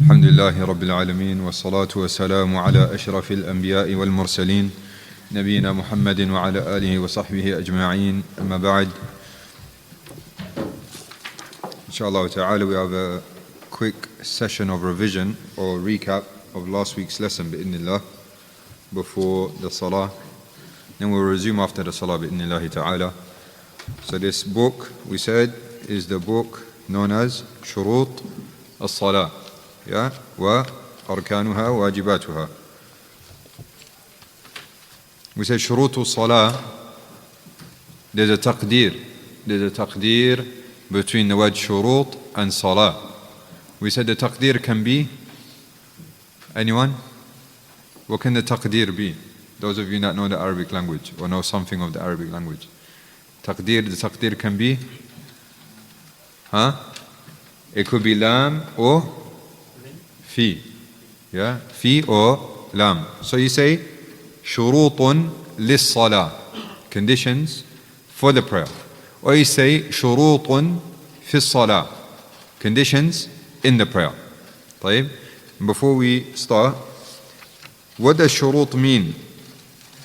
الحمد لله رب العالمين والصلاة والسلام على أشرف الأنبياء والمرسلين نبينا محمد وعلى آله وصحبه أجمعين أما بعد. Inshallah ta'ala, we have a quick session of revision or recap of last week's lesson bi'idhnillah before the Salah. Then we'll resume after the Salah bi'idhnillah ta'ala. So this book, we said, is the book known as Shurut as-Salah. Yeah, وأركانها واجباتها. We say شروط الصلاة. There's a taqdeer between the word shurut and salah. We said the taqdeer can be anyone? What can the taqdeer be? Those of you that know the Arabic language or know something of the Arabic language. The taqdeer can be it could be lam or fi. Yeah, fi or lam. So you say shurutun lis-salah, conditions for the prayer. Or you say shurutun fi-salah, conditions in the prayer. طيب. Before we start, what does shurut mean?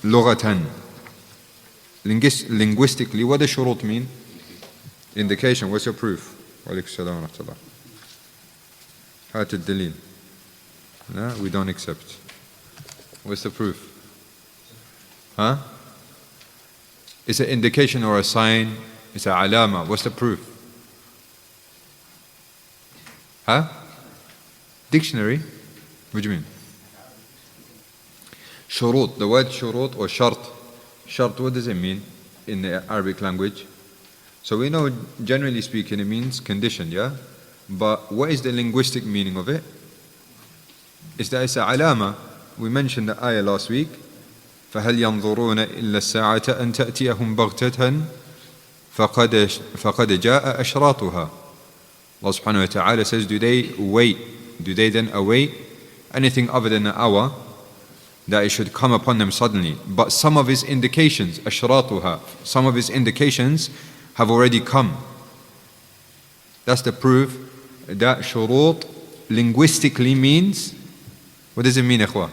Lughatan. Linguistically, what does shurut mean? Indication. What's your proof? Wa alaykum salam wa rahmatullah. Hat al-dalil. No, we don't accept. What's the proof? It's an indication or a sign. It's a alama. What's the proof? Dictionary? What do you mean? Shurut. The word shurut or shart. Shart, what does it mean in the Arabic language? So we know, generally speaking, it means condition, yeah? But what is the linguistic meaning of it? Is that it's a alama. We mentioned the ayah last week. فَهَلْ يَنْظُرُونَ إِلَّا السَّاعَةَ أَن تَأْتِيَهُمْ بَغْتَةً فَقَدْ جَاءَ أَشْرَاطُهَا. Allah subhanahu wa ta'ala says, do they then await anything other than an hour that it should come upon them suddenly? But some of his indications, أَشْرَاطُهَا, some of his indications have already come. That's the proof that shurut linguistically means, what does it mean, ikhwa?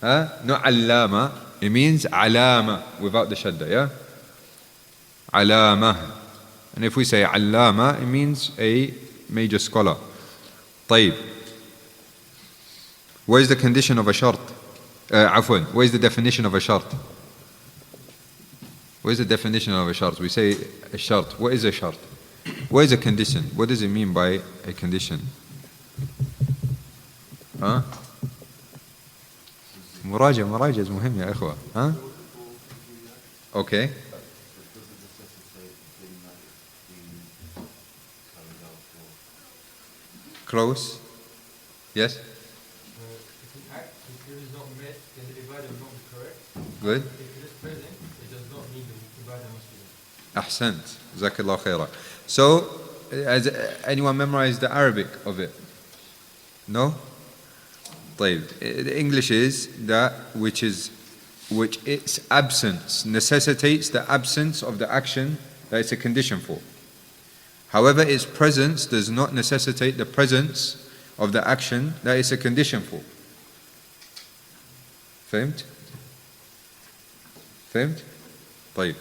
Not allama, it means alama without the shadda, yeah? Alama. And if we say allama, it means a major scholar. طيب. What is the condition of a shart? What is the definition of a shart? What is the definition of a shart? We say a shart. What is a shart? What is a condition? What does it mean by a condition? مراجعة مهم يا إخوة. Okay. Close. Yes. If an act is not met, then the ibadah will not be correct. Good. If it is present, it does not mean the ibadah must be. أحسنت. جزاك الله خيرا. So, has anyone memorized the Arabic of it? No? طيب. The English is that which its absence necessitates the absence of the action that it's a condition for. However, its presence does not necessitate the presence of the action that it's a condition for. فهمت؟ طيب.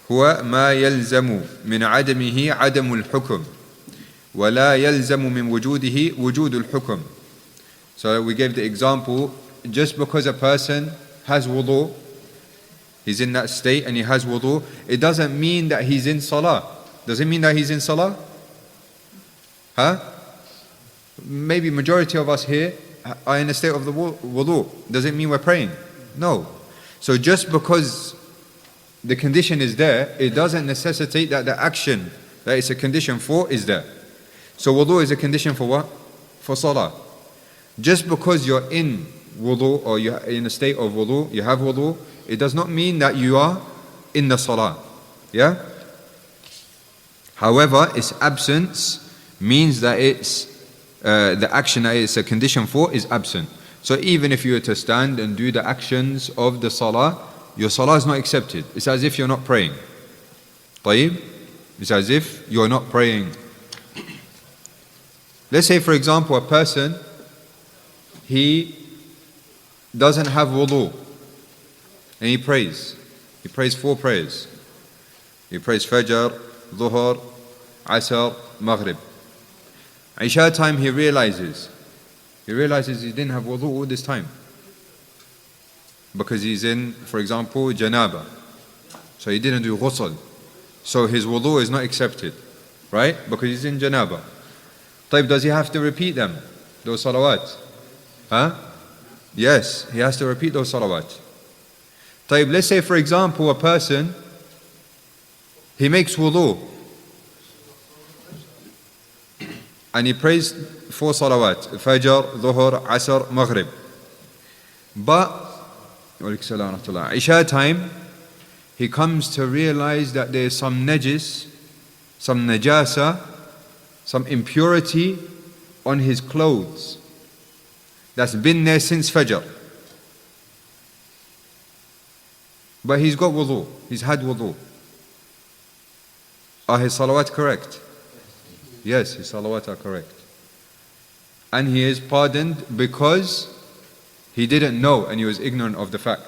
هو ما يلزم من عدمه عدم الحكم ولا يلزم من وجوده وجود الحكم. So we gave the example, just because a person has wudu, he's in that state and he has wudu, it doesn't mean that he's in salah. Does it mean that he's in salah? Maybe majority of us here are in a state of the wudu. Does it mean we're praying? No. So just because the condition is there, it doesn't necessitate that the action that it's a condition for is there. So wudu is a condition for what? For salah. Just because you're in wudu or you're in a state of wudu, you have wudu, it does not mean that you are in the salah. Yeah? However, its absence means that it's the action that it's a condition for is absent. So even if you were to stand and do the actions of the salah, your salah is not accepted. It's as if you're not praying. طيب? It's as if you're not praying. Let's say, for example, a person, he doesn't have wudu, and he prays. He prays 4 prayers. He prays Fajr, Dhuhr, Asr, Maghrib. Isha time he realizes he didn't have wudu all this time. Because he's in, for example, janaba. So he didn't do ghusl. So his wudu is not accepted. Right? Because he's in janaba. طيب, does he have to repeat them? Those salawat? Huh? Yes, he has to repeat those salawat. طيب, let's say, for example, a person, he makes wudu and he prays 4 salawat, Fajr, Dhuhr, Asr, Maghrib. But Isha time, he comes to realize that there is some najis, some najasa, some impurity on his clothes that's been there since Fajr. But he's got wudu, he's had wudu. Are his salawat correct? Yes, his salawat are correct. And he is pardoned because he didn't know and he was ignorant of the fact.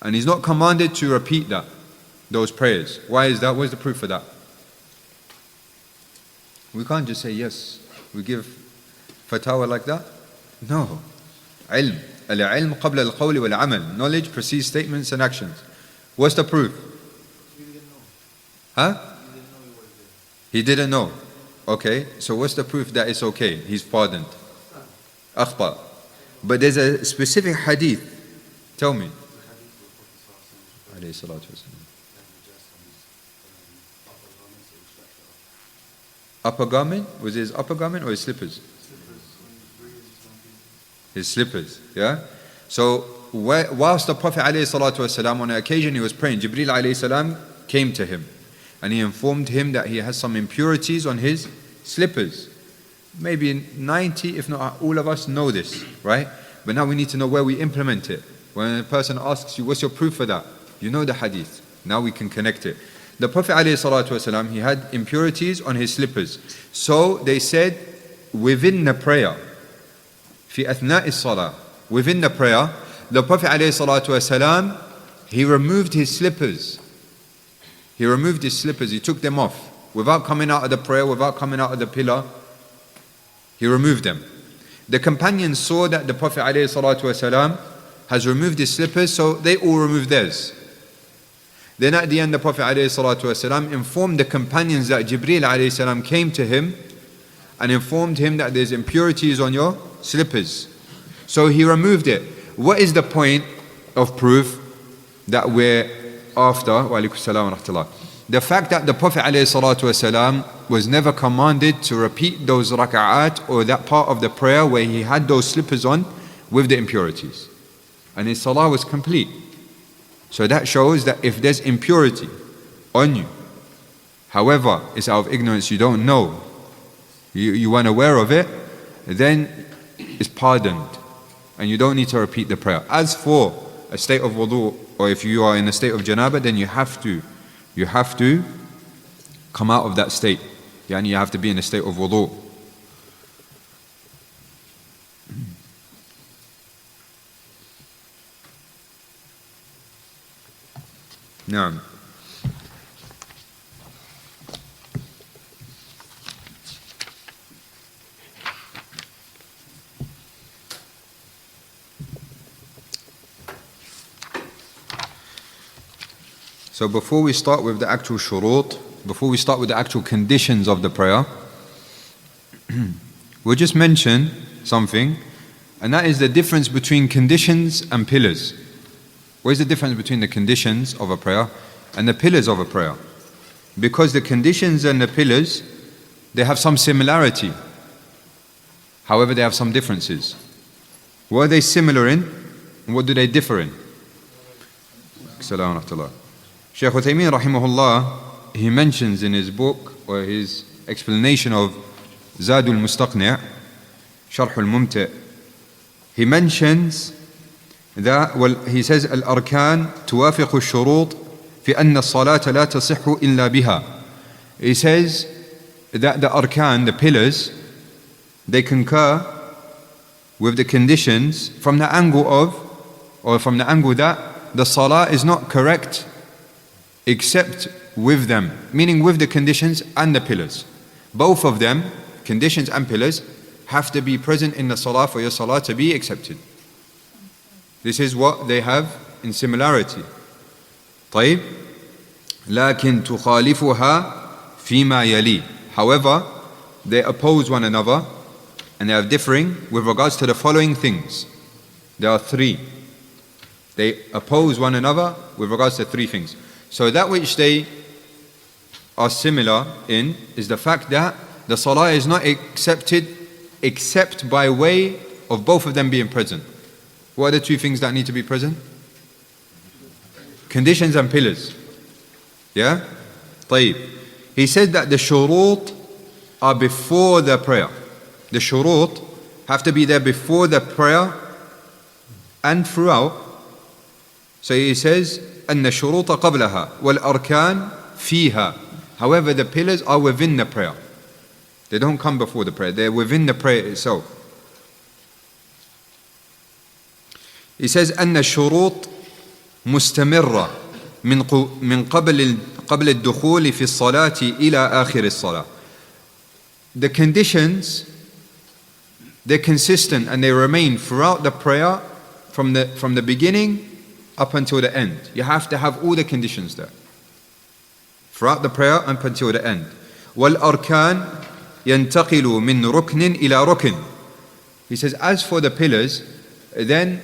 And he's not commanded to repeat those prayers. Why is that? Where's the proof for that? We can't just say yes. We give fatwa like that. No. Ilm. Al-ilm qabla al-qawli wal-amal. Knowledge precedes statements and actions. What's the proof? He didn't know. Huh? He didn't know he was there. He didn't know. Okay, so what's the proof that it's okay? He's pardoned. Akhta. But there's a specific hadith. Tell me. Alayhi salatu wasalam. Upper garment? Was it his upper garment or his slippers? His slippers, yeah? So, whilst the Prophet ﷺ, on an occasion he was praying, Jibreel ﷺ came to him and he informed him that he has some impurities on his slippers. Maybe 90, if not all of us know this, right? But now we need to know where we implement it. When a person asks you, what's your proof for that? You know the hadith. Now we can connect it. The Prophet ﷺ, he had impurities on his slippers. So they said, within the prayer, في أثناء الصلاة, within the prayer, the Prophet ﷺ, he removed his slippers. He removed his slippers, he took them off. Without coming out of the prayer, without coming out of the pillar, he removed them. The companions saw that the Prophet ﷺ has removed his slippers, so they all removed theirs. Then at the end, the Prophet ﷺ informed the companions that Jibreel ﷺ came to him and informed him that there's impurities on your slippers. So he removed it. What is the point of proof that we're after? Wa alaikum salam wa rahmatullah. The fact that the Prophet ﷺ was never commanded to repeat those raka'at or that part of the prayer where he had those slippers on with the impurities. And his salah was complete. So that shows that if there's impurity on you, however, it's out of ignorance, you don't know, you weren't aware of it, then it's pardoned. And you don't need to repeat the prayer. As for a state of wudu, or if you are in a state of janaba, then you have to come out of that state. Yani you have to be in a state of wudu. Naam. So before we start with the actual shurut, before we start with the actual conditions of the prayer, we'll just mention something, and that is the difference between conditions and pillars. What is the difference between the conditions of a prayer and the pillars of a prayer? Because the conditions and the pillars, they have some similarity. However, they have some differences. What are they similar in, and what do they differ in? Assalamu alaikum. Shaykh Uthaymeen rahimahullah, he mentions in his book, or his explanation of Zadul Mustaqni', Sharh al-Mumti', he mentions that, well, he says, Al-Arkan tuwafiqu al-shurut fi anna as-salata la tasihhu illa biha. He says that the arkan, the pillars, they concur with the conditions from the angle that the salah is not correct except with them, meaning with the conditions and the pillars. Both of them, conditions and pillars, have to be present in the salah for your salah to be accepted. This is what they have in similarity. طيب لكن تخالفها فيما يلي. However, they oppose one another and they are differing with regards to the following things. There are three. They oppose one another with regards to three things. So that which they are similar in is the fact that the salah is not accepted except by way of both of them being present. What are the two things that need to be present? Conditions and pillars. Yeah? طيب. He said that the shurut are before the prayer. The shurut have to be there before the prayer and throughout. So he says, أن الشروط قبلها والأركان فيها. However, the pillars are within the prayer. They don't come before the prayer. They're within the prayer itself. He says أن الشروط مستمرة من قبل الدخول في الصلاة إلى آخر الصلاة. The conditions, they're consistent and they remain throughout the prayer from the beginning up until the end. You have to have all the conditions there. Throughout the prayer up until the end. وَالْأَرْكَانِ يَنْتَقِلُ مِنْ رُكْنٍ إِلَى رُكْنٍ. He says, as for the pillars, then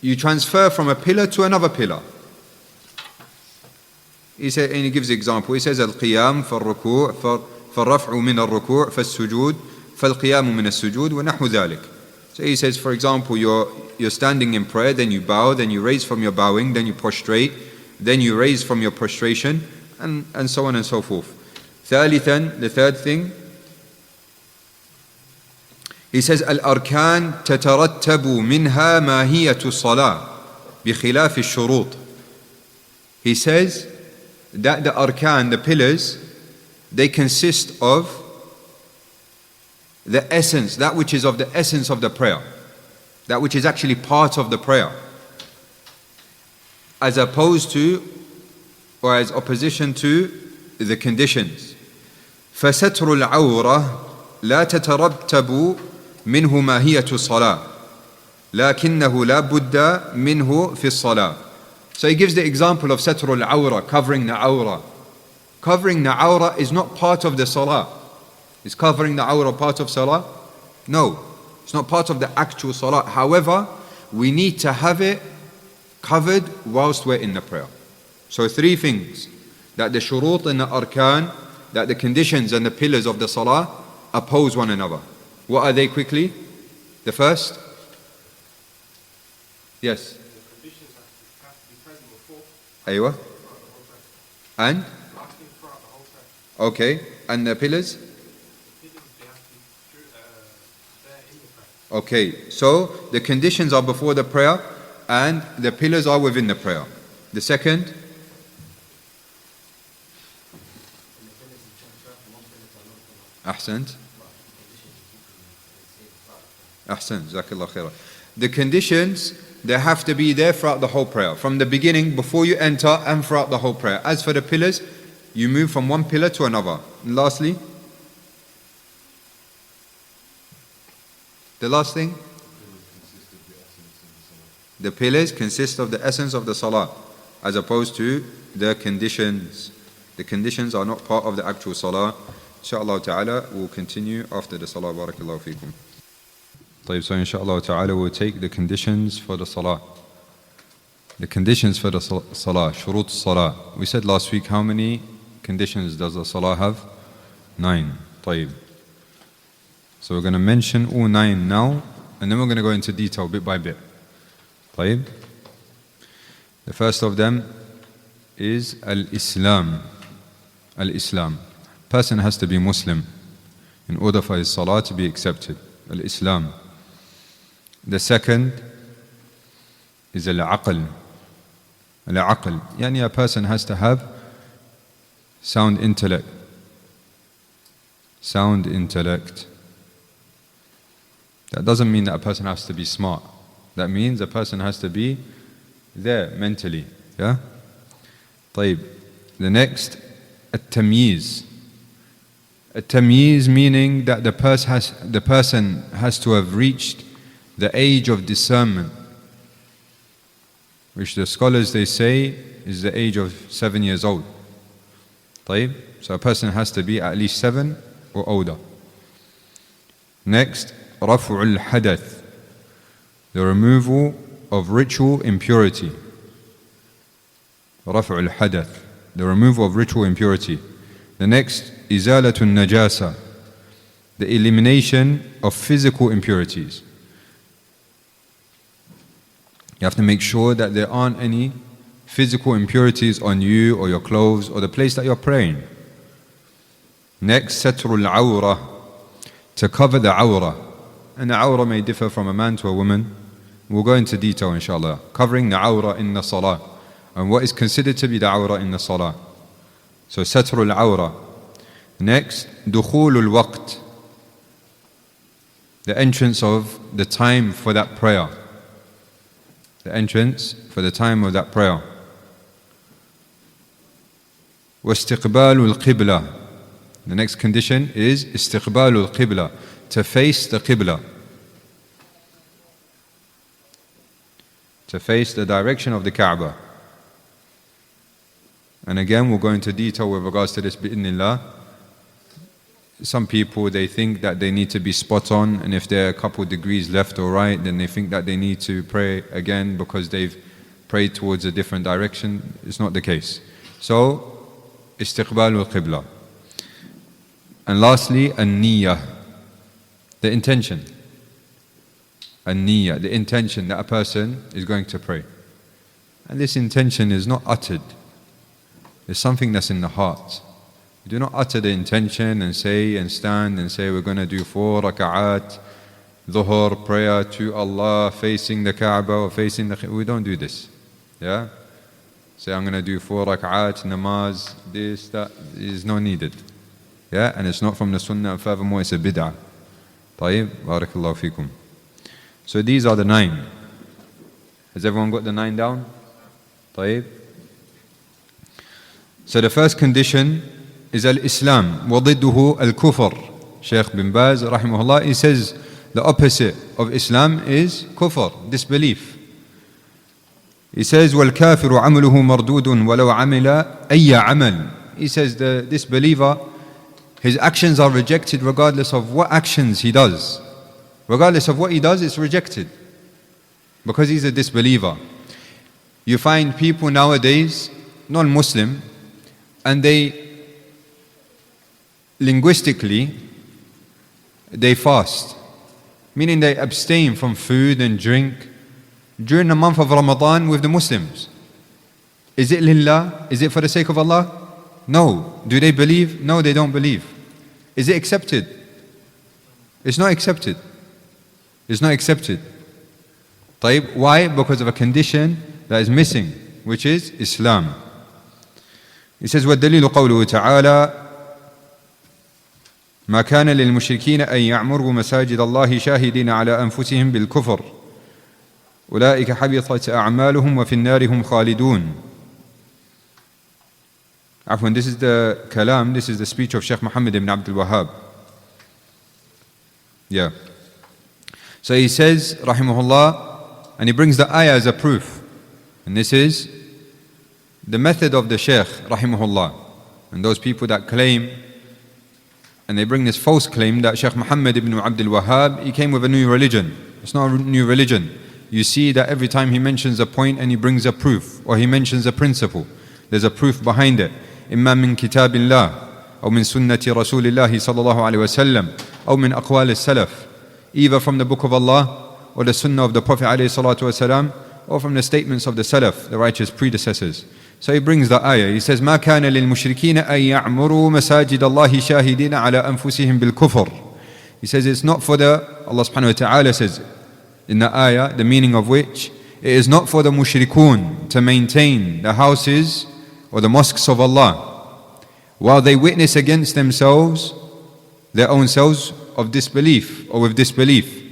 you transfer from a pillar to another pillar. He said, and he gives the example. He says, القيام فالركوع فالرفع من الركوع فالسجود فالقيام من السجود ونحو ذلك. So he says, for example, you're standing in prayer, then you bow, then you raise from your bowing, then you prostrate, then you raise from your prostration, and so on and so forth. ثالثا, the third thing, he says, الأركان تترتب منها ماهية الصلاة بخلاف الشروط. He says that the arkan, the pillars, they consist of the essence, that which is of the essence of the prayer, that which is actually part of the prayer, as opposed to, or as opposition to, the conditions. فستر العورة لا تترتب منه ماهية الصلاة لكنه لا بد منه في الصلاة. So he gives the example of satr al-awra, covering the awra. Covering the awra is not part of the salah. Is covering the awra part of salah? No, it's not part of the actual salah. However, we need to have it covered whilst we're in the prayer. So three things, that the shurut and the arkan, that the conditions and the pillars of the salah oppose one another. What are they quickly? The first? Yes. Aywa. And? Okay. And the pillars? Okay. So the conditions are before the prayer and the pillars are within the prayer. The second? Ahsant. Ahsan, Jazakallah khairah. The conditions, they have to be there throughout the whole prayer. From the beginning, before you enter, and throughout the whole prayer. As for the pillars, you move from one pillar to another. And lastly, the last thing? The pillars consist of the essence of the salah, as opposed to the conditions. The conditions are not part of the actual salah. Inshallah ta'ala, we'll continue after the salah. Barakallahu feekum. So inshallah ta'ala we'll take the conditions for the salah. The conditions for the salah, shurut salah. We said last week, how many conditions does the salah have? 9. طيب. So we're going to mention all 9 now, and then we're going to go into detail bit by bit. طيب. The first of them is al-Islam. Al-Islam. Person has to be Muslim in order for his salah to be accepted. Al-Islam. The second is al-aql. Al-aql. Yani a person has to have sound intellect. Sound intellect. That doesn't mean that a person has to be smart. That means a person has to be there mentally. Yeah? طيب. The next, التمييز. التمييز meaning that the person has to have reached the age of discernment, which the scholars they say is the age of 7 years old. طيب. So a person has to be at least 7 or older. Next, رفع الحدث, the removal of ritual impurity. رفع الحدث, the removal of ritual impurity. The next, إزالة النجاسة, the elimination of physical impurities. You have to make sure that there aren't any physical impurities on you or your clothes or the place that you're praying. Next, ستر العورة, to cover the awrah. And the awrah may differ from a man to a woman. We'll go into detail inshallah. Covering the awrah in the salah. And what is considered to be the awrah in the salah. So ستر العورة. Next, دخول الوقت, the entrance of the time for that prayer. The entrance for the time of that prayer. واستقبال القبلة. The next condition is استقبال القبلة, to face the qibla, to face the direction of the Kaaba. And again, we'll go into detail with regards to this bi'idhnillah. Some people, they think that they need to be spot on, and if they're a couple degrees left or right, then they think that they need to pray again because they've prayed towards a different direction. It's not the case. So, istiqbal al-qibla. And lastly, an-niyyah, the intention. An-niyyah, the intention that a person is going to pray. And this intention is not uttered. It's something that's in the heart. You do not utter the intention and say and stand and say we're going to do 4 raka'at, dhuhr, prayer to Allah, facing the Kaaba or facing the... We don't do this. Yeah? Say I'm going to do 4 raka'at, namaz, this, that. Is not needed. Yeah? And it's not from the sunnah, and furthermore it's a bid'ah. طيب, barakallahu fikum. So these are the 9. Has everyone got the 9 down? طيب. So the first condition is al-Islam, وضده al-Kufr. Shaykh bin Baz, rahimahullah, he says the opposite of Islam is kufr, disbelief. He says, وَالْكَافِرُ عَمْلُهُ مَرْدُودٌ وَلَوْ عَمِلَ أَيَّ عَمَلٍ. He says the disbeliever, his actions are rejected regardless of what actions he does. Regardless of what he does, it's rejected. Because he's a disbeliever. You find people nowadays, non-Muslim, and linguistically, they fast. Meaning they abstain from food and drink during the month of Ramadan with the Muslims. Is it lillah? Is it for the sake of Allah? No. Do they believe? No, they don't believe. Is it accepted? It's not accepted. It's not accepted. طيب, why? Because of a condition that is missing, which is Islam. He says, وَالدَّلِيلُ قَوْلُهُ تَعَالَى ما كان للمشركين أن يعمروا مساجد الله شاهدين على أنفسهم بالكفر أولئك حبطت أعمالهم وفي النار هم خالدون. Afwan, this is the kalam, this is the speech of Shaykh Muhammad ibn Abdul Wahhab. Yeah. So he says, rahimahullah, and he brings the ayah as a proof. And this is the method of the Shaykh, rahimahullah. And those people that claim, and they bring this false claim that Shaykh Muhammad ibn Abdul Wahhab, he came with a new religion. It's not a new religion. You see that every time he mentions a point and he brings a proof, or he mentions a principle, there's a proof behind it. إما من كتاب الله أو من سنة رسول الله صلى الله عليه وسلم أو من أقوال السلف, either from the book of Allah or the sunnah of the Prophet عليه الصلاة والسلام, or from the statements of the Salaf, the righteous predecessors. So he brings the ayah. He says, ما كان للمشركين أن يعمروا مساجد الله شاهدين على أنفسهم بالكفر. He says it's not for the, Allah subhanahu wa ta'ala says in the ayah, the meaning of which, it is not for the mushrikun to maintain the houses or the mosques of Allah while they witness against themselves, their own selves, of disbelief or with disbelief.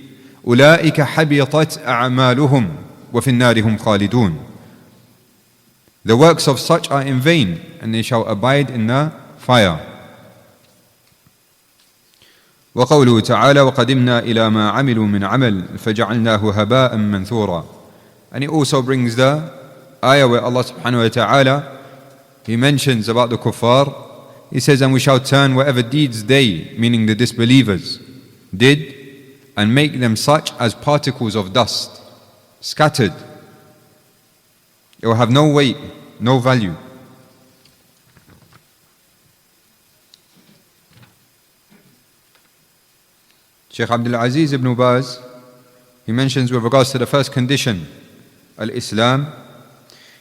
أولئك حبطت أعمالهم وفي النار هم خالدون. The works of such are in vain, and they shall abide in the fire. وقوله تعالى وقدمنا إلى ما عملوا من عمل فجعلناه هباء منثورا. And he also brings the ayah where Allah subhanahu wa ta'ala, he mentions about the kuffar. He says, and we shall turn whatever deeds they, meaning the disbelievers, did, and make them such as particles of dust, scattered. It will have no weight, no value. Shaykh Abdul Aziz ibn Baz, he mentions with regards to the first condition, al-Islam,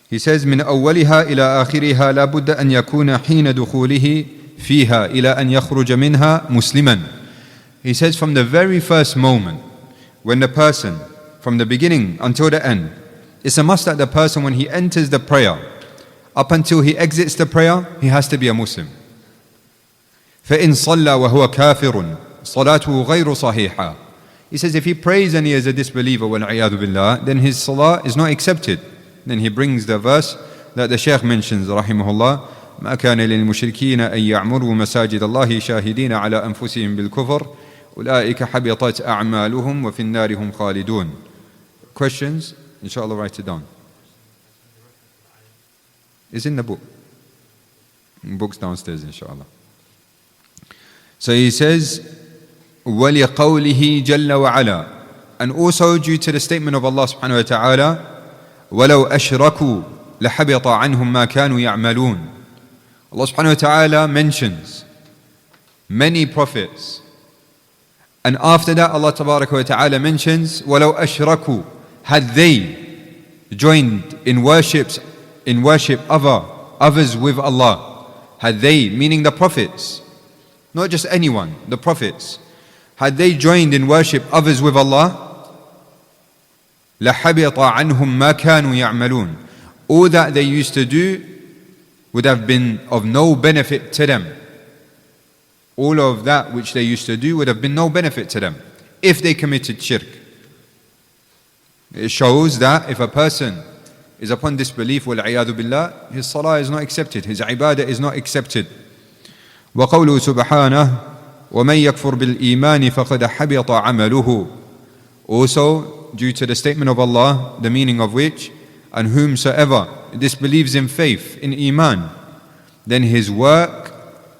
he says, من أولها إلى آخرها لا بد أن يكون حين دخوله فيها إلى أن يخرج منها مسلما. He says from the very first moment, when the person, from the beginning until the end, it's a must that the person, when he enters the prayer, up until he exits the prayer, he has to be a Muslim. فإن صلى وهو كافر صلاته غير صحيحة. He says if he prays and he is a disbeliever, وَالْعِيَاذُ بِاللَّهِ, then his salah is not accepted. Then he brings the verse that the Shaykh mentions, رحمه الله, ما كان للمشركين أن يعمروا مساجد الله شاهدين على أنفسهم بالكفر أولئك حبطت أعمالهم وفي النار هم خالدون. Questions? Inshallah, write it down. It's in the book. Books downstairs, inshallah. So he says, وَلِقَوْلِهِ جَلَّ وَعَلَى. And also due to the statement of Allah subhanahu wa ta'ala, وَلَوْ أَشْرَكُوا لَحَبِطَ عَنْهُمْ مَا كَانُوا يَعْمَلُونَ. Allah subhanahu wa ta'ala mentions many prophets. And after that, Allah tabaraka wa ta'ala mentions, وَلَوْ أَشْرَكُوا, had they joined in worship others with Allah, had they, meaning the prophets, not just anyone, the prophets, had they joined in worship others with Allah, لَحَبِطَ عَنْهُمْ مَا كَانُوا يَعْمَلُونَ. All that they used to do would have been of no benefit to them. All of that which they used to do would have been no benefit to them if they committed shirk. It shows that if a person is upon disbelief, وَالْعِيَاذُ بِاللَّهِ, his salah is not accepted, his ibadah is not accepted. وَقَوْلُهُ سُبْحَانَهُ وَمَنْ يَكْفُرْ بِالْإِيمَانِ فَقَدْ حَبِطَ عَمَلُهُ. Also, due to the statement of Allah, the meaning of which, and whomsoever disbelieves in faith, in iman, then his work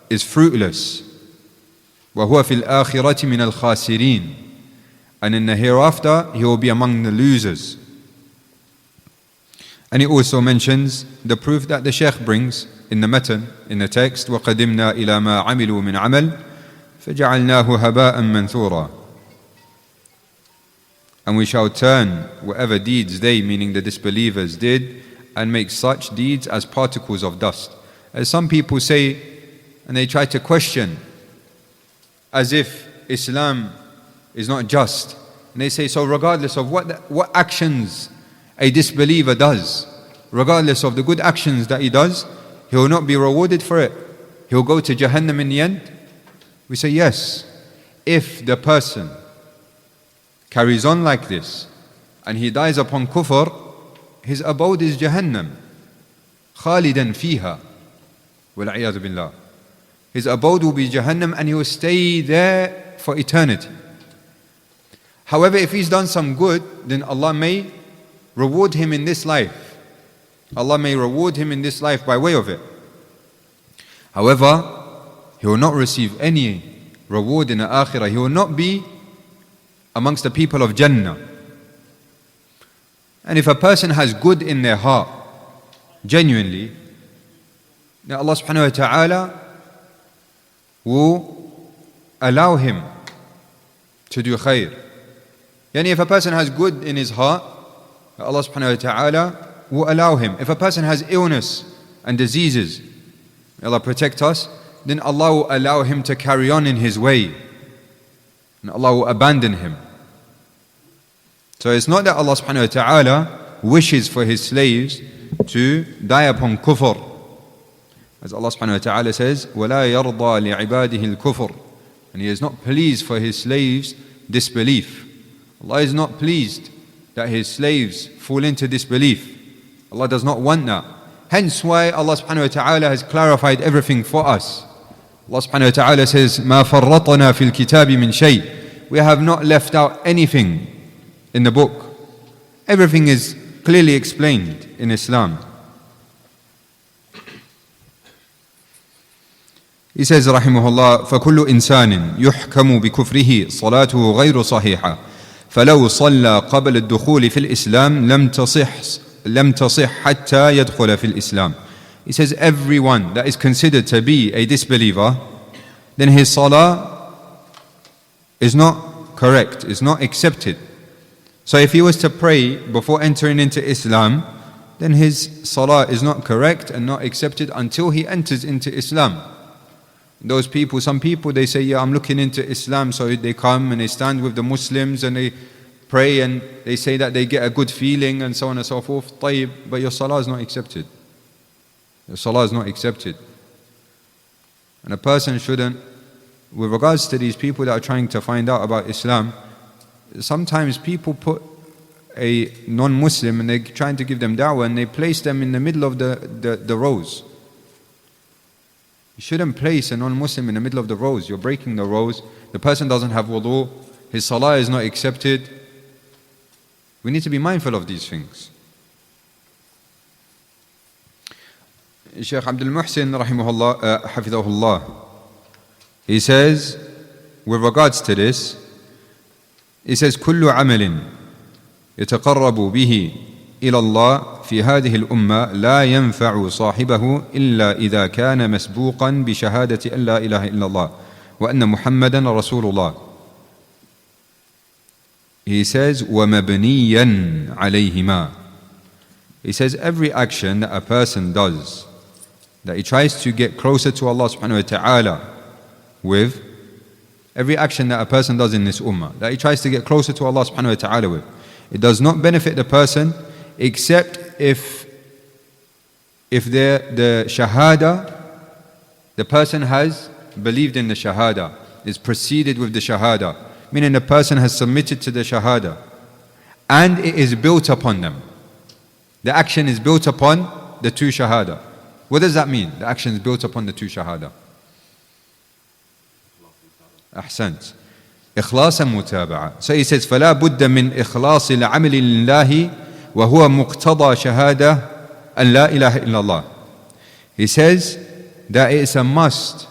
is fruitless. وَهُوَ فِي الْآخِرَةِ مِنَ الْخَاسِرِينَ. And in the hereafter, he will be among the losers. And he also mentions the proof that the Shaykh brings in the matan, in the text, وَقَدِمْنَا إِلَى مَا عَمِلُوا مِنْ عَمَلٍ فَجَعَلْنَاهُ هَبَاءً مَنْثُورًا. And we shall turn whatever deeds they, meaning the disbelievers, did, and make such deeds as particles of dust. As some people say, and they try to question, as if Islam is not just. And they say, so regardless of what actions a disbeliever does, regardless of the good actions that he does, he will not be rewarded for it. He will go to Jahannam in the end. We say, yes, if the person carries on like this and he dies upon kufr, his abode is Jahannam, khalidan fiha, wal-'iyadhu billah. His abode will be Jahannam and he will stay there for eternity. However, if he's done some good, then Allah may reward him in this life. Allah may reward him in this life by way of it. However, he will not receive any reward in the akhirah. He will not be amongst the people of Jannah. And if a person has good in their heart, genuinely, then Allah subhanahu wa ta'ala will allow him to do khair. Yani if a person has good in his heart, Allah subhanahu wa ta'ala will allow him. If a person has illness and diseases, Allah protect us, then Allah will allow him to carry on in his way. And Allah will abandon him. So it's not that Allah subhanahu wa ta'ala wishes for his slaves to die upon kufr. As Allah subhanahu wa ta'ala says, وَلَا يَرْضَى لِعِبَادِهِ الْكُفْرِ. And he is not pleased for his slaves' disbelief. Allah is not pleased that His slaves fall into disbelief. Allah does not want that. Hence why Allah subhanahu wa ta'ala has clarified everything for us. Allah subhanahu wa ta'ala says, مَا فَرَّطْنَا فِي الْكِتَابِ مِنْ شَيْءٍ. We have not left out anything in the book. Everything is clearly explained in Islam. He says, رحمه الله, فَكُلُّ إِنسَانٍ يُحْكَمُ بِكُفْرِهِ صَلَاتُهُ غَيْرُ صَحِيحَةٍ فَلَوْ صَلَّى قبل الدخول في الإسلام لم تصح حتى يدخل في الإسلام. He says everyone that is considered to be a disbeliever, then his salah is not correct, is not accepted. So if he was to pray before entering into Islam, then his salah is not correct and not accepted until he enters into Islam. Those people, some people, they say, yeah, I'm looking into Islam, so they come and they stand with the Muslims and they pray and they say that they get a good feeling and so on and so forth. طيب, but your salah is not accepted. Your salah is not accepted. And a person shouldn't, with regards to these people that are trying to find out about Islam, sometimes people put a non-Muslim and they're trying to give them da'wah and they place them in the middle of the rows. You shouldn't place a non-Muslim in the middle of the rows. You're breaking the rows. The person doesn't have wudu. His salah is not accepted. We need to be mindful of these things. Shaykh Abdul Muhsin rahimahullah, hafidhahullah, he says, with regards to this, he says, كل عمل يتقرب به إلى الله في هذه الأمة لا ينفع صاحبه إلا إذا كان مسبوقا بشهادة أن لا إله إلا الله وأن محمدا رسول الله. He says, وَمَبْنِيًّا عَلَيْهِمَا. He says every action that a person does, that he tries to get closer to Allah subhanahu wa ta'ala with, every action that a person does in this ummah, that he tries to get closer to Allah subhanahu wa ta'ala with, it does not benefit the person except if the shahada, the person has believed in the shahada, is proceeded with the shahada, meaning the person has submitted to the shahada and it is built upon them. The action is built upon the two shahada. What does that mean? The action is built upon the two shahada. أحسنت. إخلاصا متابعة. So he says فلا بد من إخلاص العمل لله وهو مقتضى شهادة أن لا إله إلا الله. He says that it is a must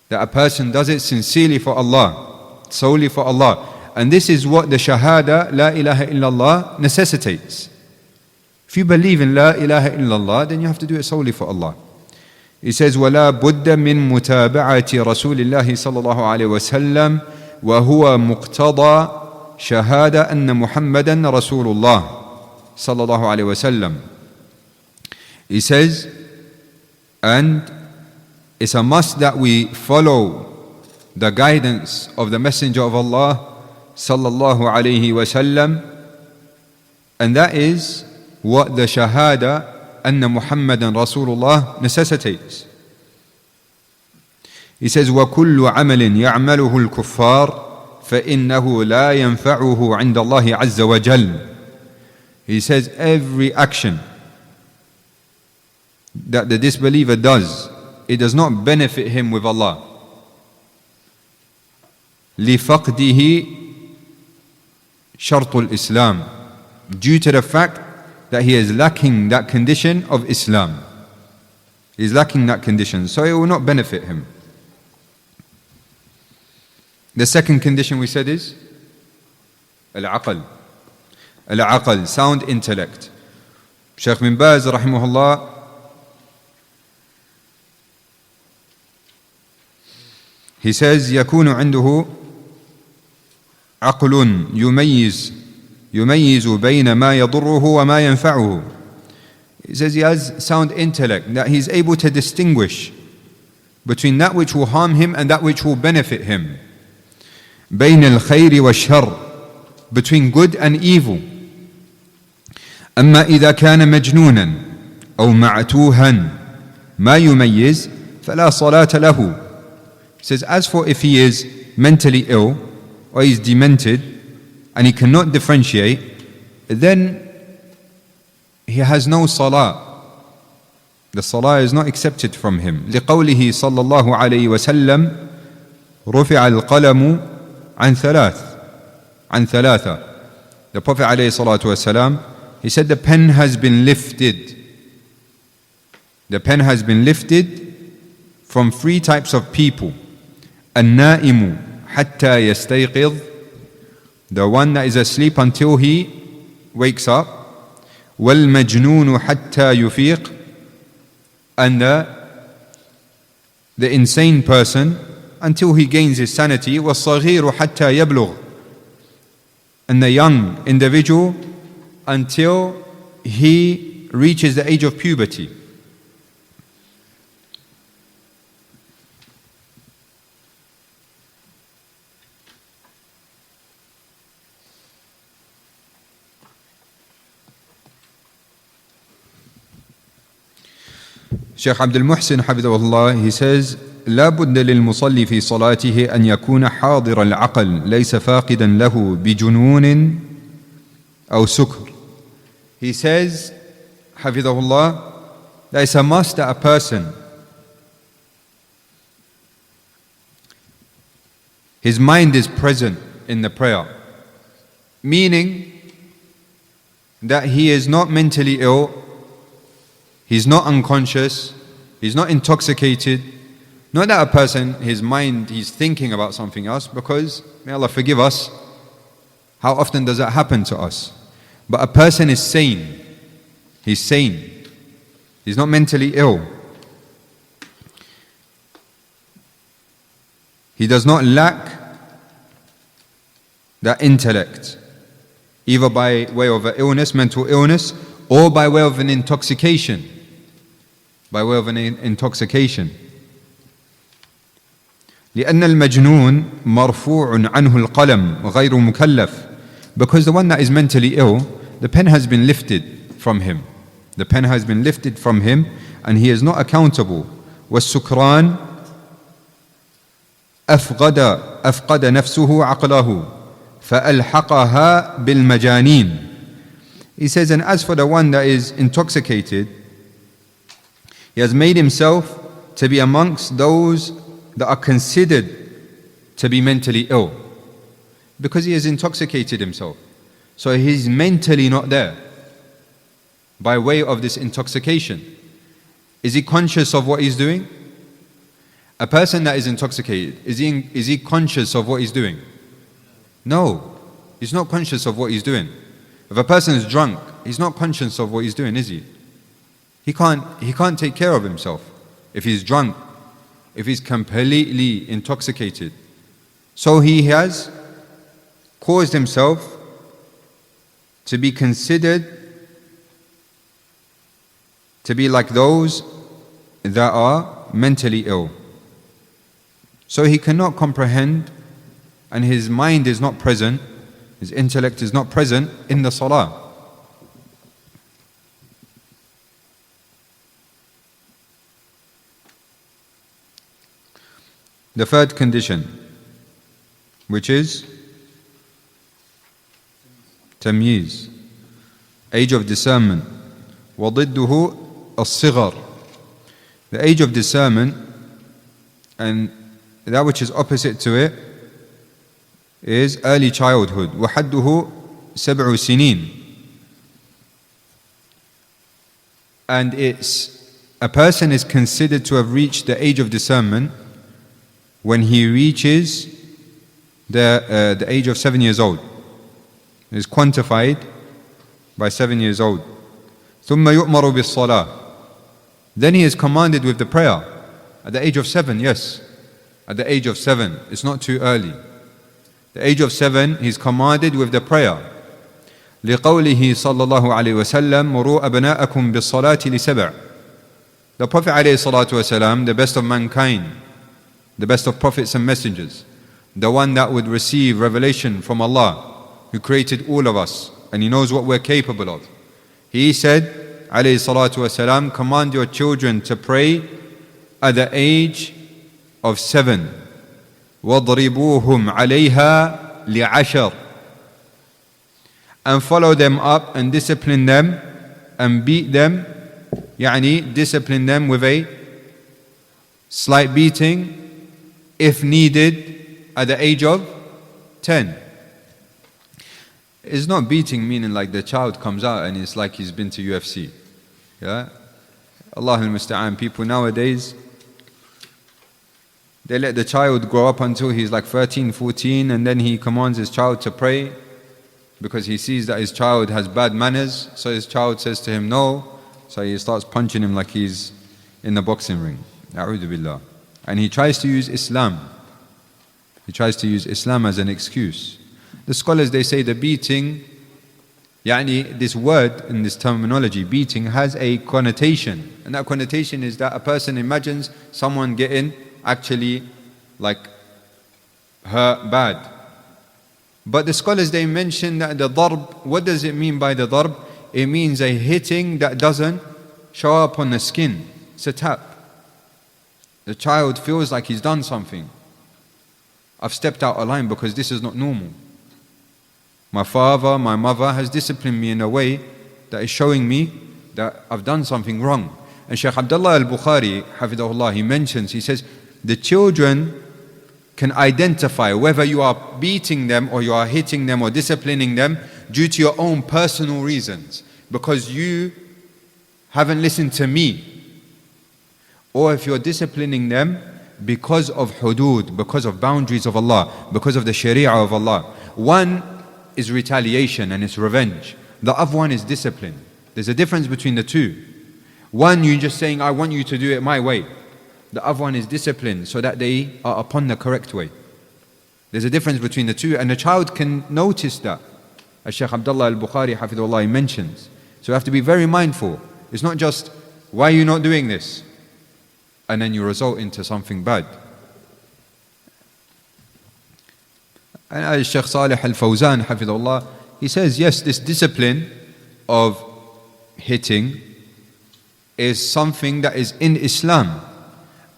that a person does it sincerely for Allah, solely for Allah. And this is what the shahada La ilaha illallah necessitates. If you believe in La ilaha illallah, then you have to do it solely for Allah. He says وَلَا بُدَّ مِن مُتَابَعَةِ رَسُولِ اللَّهِ صَلَّى اللَّهُ عَلَيْهِ وَسَلَّمَ وَهُوَ مُقْتَضَى شَهَادَةَ أَنَّ مُحَمَّدًا رَسُولُ اللَّهِ صَلَّى اللَّهُ عَلَيْهِ وَسَلَّمَ. He says, and it's a must that we follow the guidance of the Messenger of Allah sallallahu alayhi wasallam, and that is what the shahada anna Muhammadan Rasulullah necessitates. He says وَكُلُّ عَمَلٍ يَعْمَلُهُ الْكُفَّارِ فَإِنَّهُ لَا يَنْفَعُهُ عِنْدَ اللَّهِ عَزَّ وَجَلَّ. He says every action that the disbeliever does, it does not benefit him with Allah. لِفَقْدِهِ شَرْطُ الْإِسْلَامِ, due to the fact that he is lacking that condition of Islam. He is lacking that condition, so it will not benefit him. The second condition we said is al-aql. Al-aql, sound intellect. Shaykh bin Baz rahimahullah, he says يكون عنده عقل يميز بين ما يضره وما ينفعه. He says he has sound intellect, that he is able to distinguish between that which will harm him and that which will benefit him. بين الخير والشر, between good and evil. أما إذا كان مجنونا أو معتوها ما يميز فلا صلاة له. He says, as for if he is mentally ill or he is demented and he cannot differentiate, then he has no salah. The salah is not accepted from him. لقوله صلى الله عليه وسلم رفع القلم عن ثلاثة. The Prophet عليه الصلاة والسلام, he said the pen has been lifted. The pen has been lifted from three types of people. النائم حتى يستيقظ, the one that is asleep until he wakes up. والمجنون حتى يفيق, and the insane person until he gains his sanity. والصغير حتى يبلغ, and the young individual until he reaches the age of puberty. Shaykh Abdul Muhsin حفظه, he says, لا بد للمصلي في صلاته أن يكون حاضر العقل ليس فاقدا له بجنون أو سكر. He says, حفظه الله, that it's a must that a person, his mind is present in the prayer, meaning that he is not mentally ill, he's not unconscious, he's not intoxicated. Not that a person, his mind, he's thinking about something else, because, may Allah forgive us, how often does that happen to us? But a person is sane. He's sane. He's not mentally ill. He does not lack that intellect, either by way of an illness, mental illness, or by way of an intoxication. By way of an intoxication. لأن المجنون مرفوع عنه القلم غير مكلف, because the one that is mentally ill, the pen has been lifted from him. The pen has been lifted from him, and he is not accountable. والسكران أفقد نفسه عقله فألحقها بالمجانين. He says, and as for the one that is intoxicated, he has made himself to be amongst those that are considered to be mentally ill, because he has intoxicated himself. So he's mentally not there by way of this intoxication. Is he conscious of what he's doing? A person that is intoxicated, is he conscious of what he's doing? No, he's not conscious of what he's doing. If a person is drunk, he's not conscious of what he's doing, is he? He can't take care of himself if he's drunk, if he's completely intoxicated. So he has caused himself to be considered to be like those that are mentally ill. So he cannot comprehend, and his mind is not present, his intellect is not present in the salah. The third condition, which is tamyiz, age of discernment. وضده الصغر. The age of discernment, and that which is opposite to it, is early childhood. وحده 7 سنين. And a person is considered to have reached the age of discernment when he reaches the age of 7 years old. It is quantified by 7 years old. ثم يؤمر بالصلاة. Then he is commanded with the prayer at the age of 7. Yes, at the age of 7. It's not too early. The age of 7, he's commanded with the prayer. لقوله صلى الله عليه وسلم مروا أبناءكم بالصلاة لسبع. The Prophet عليه الصلاة والسلام, the best of mankind, the best of prophets and messengers, the one that would receive revelation from Allah, who created all of us, and He knows what we're capable of. He said, عليه الصلاة والسلام, command your children to pray at the age of 7. وَاضْرِبُوهُمْ عَلَيْهَا لِعَشَرٍ. and follow them up and discipline them and beat them, يعني discipline them with a slight beating if needed at the age of 10. It's not beating meaning like the child comes out and it's like he's been to UFC. Yeah? Allah al-Musta'an, people nowadays, they let the child grow up until he's like 13, 14, and then he commands his child to pray because he sees that his child has bad manners. So his child says to him, no. So he starts punching him like he's in the boxing ring. A'udhu billah. And he tries to use Islam. He tries to use Islam as an excuse. The scholars, they say the beating, يعني this word in this terminology, beating, has a connotation. And that connotation is that a person imagines someone getting actually like hurt bad. But the scholars, they mention that the darb, what does it mean by the darb? It means a hitting that doesn't show up on the skin. It's a tap. The child feels like he's done something. I've stepped out of line because this is not normal. My father, my mother has disciplined me in a way that is showing me that I've done something wrong. And Shaykh Abdullah al-Bukhari, hafidahullah, he mentions, he says, the children can identify whether you are beating them or you are hitting them or disciplining them due to your own personal reasons, because you haven't listened to me, or if you're disciplining them because of hudud, because of boundaries of Allah, because of the sharia of Allah. One is retaliation and it's revenge. The other one is discipline. There's a difference between the two. One, you're just saying, I want you to do it my way. The other one is discipline, so that they are upon the correct way. There's a difference between the two, and the child can notice that. As Shaykh Abdullah al-Bukhari, hafidhullah, mentions. So you have to be very mindful. It's not just, why are you not doing this? And then you result into something bad. And as Shaykh Salih al-Fawzan, hafidhullah, he says, yes, this discipline of hitting is something that is in Islam.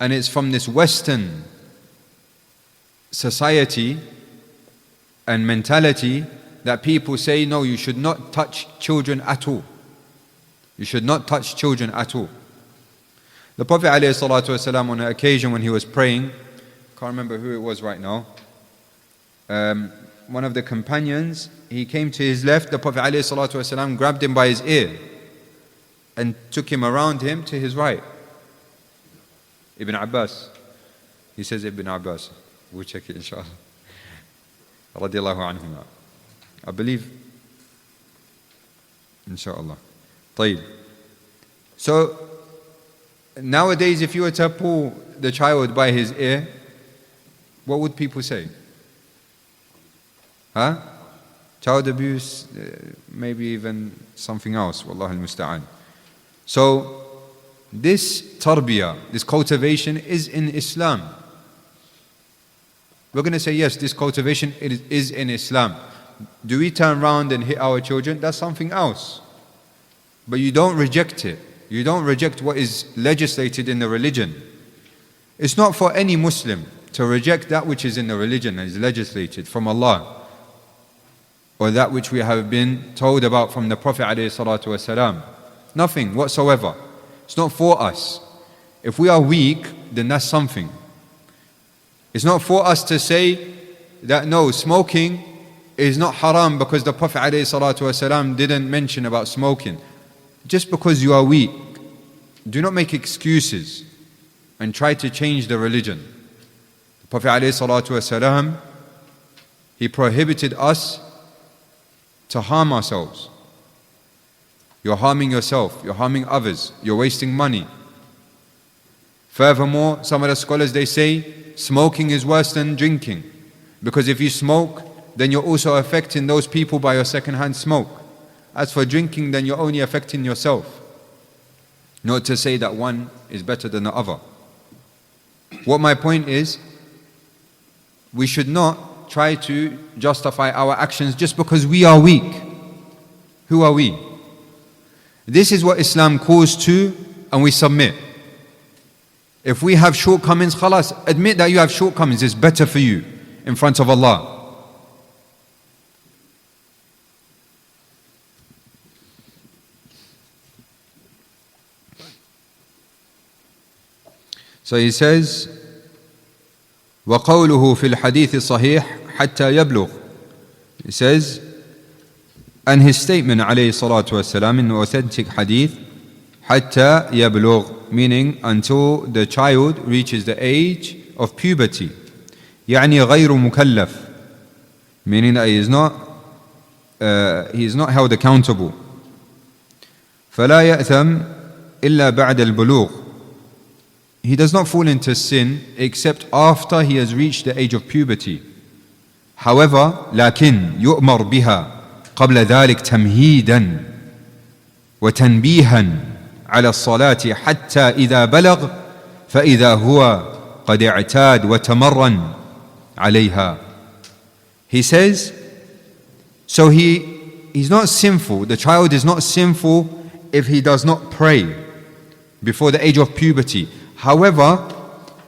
And it's from this Western society and mentality that people say, no, you should not touch children at all. You should not touch children at all. The Prophet ﷺ, on an occasion when he was praying, can't remember who it was right now, one of the companions, he came to his left, the Prophet ﷺ grabbed him by his ear and took him around him to his right. Ibn Abbas, he says Ibn Abbas, we'll check it inshallah. Radiallahu anhuma. I believe, inshallah. طيب. So, nowadays if you were to pull the child by his ear, what would people say? Huh? Child abuse, maybe even something else, wallahu al-musta'an. So, this tarbiyah, this cultivation is in Islam. We're going to say, yes, this cultivation is in Islam. Do we turn around and hit our children? That's something else. But you don't reject it. You don't reject what is legislated in the religion. It's not for any Muslim to reject that which is in the religion and is legislated from Allah, or that which we have been told about from the Prophet ﷺ. Nothing whatsoever. It's not for us. If we are weak, then that's something. It's not for us to say that no, smoking is not haram because the Prophet ﷺ didn't mention about smoking. Just because you are weak, do not make excuses and try to change the religion. The Prophet ﷺ, he prohibited us to harm ourselves. You're harming yourself, you're harming others, you're wasting money. Furthermore, some of the scholars, they say smoking is worse than drinking, because if you smoke, then you're also affecting those people by your second-hand smoke. As for drinking, then you're only affecting yourself. Not to say that one is better than the other. What my point is, we should not try to justify our actions just because we are weak. Who are we? This is what Islam calls to, and we submit. If we have shortcomings, khalas, admit that you have shortcomings. It's better for you in front of Allah. So he says, وَقَوْلُهُ فِي الْحَدِيثِ الصَّحِيحِ حَتَّى يَبْلُغ. He says, and his statement عليه الصلاة والسلام in the authentic hadith, حَتَّى يَبْلُغ, meaning until the child reaches the age of puberty. يعني غير مكلف, meaning that he is not held accountable. فلا يأثم إلا بعد البلوغ. He does not fall into sin except after he has reached the age of puberty. However, لكن يؤمر بها قبل ذلك تمهيدا وتنبيها على الصلاة حتى إذا بلغ فإذا هو قد اعتاد وتمرن عليها. He says, so he's not sinful, the child is not sinful if he does not pray before the age of puberty. However,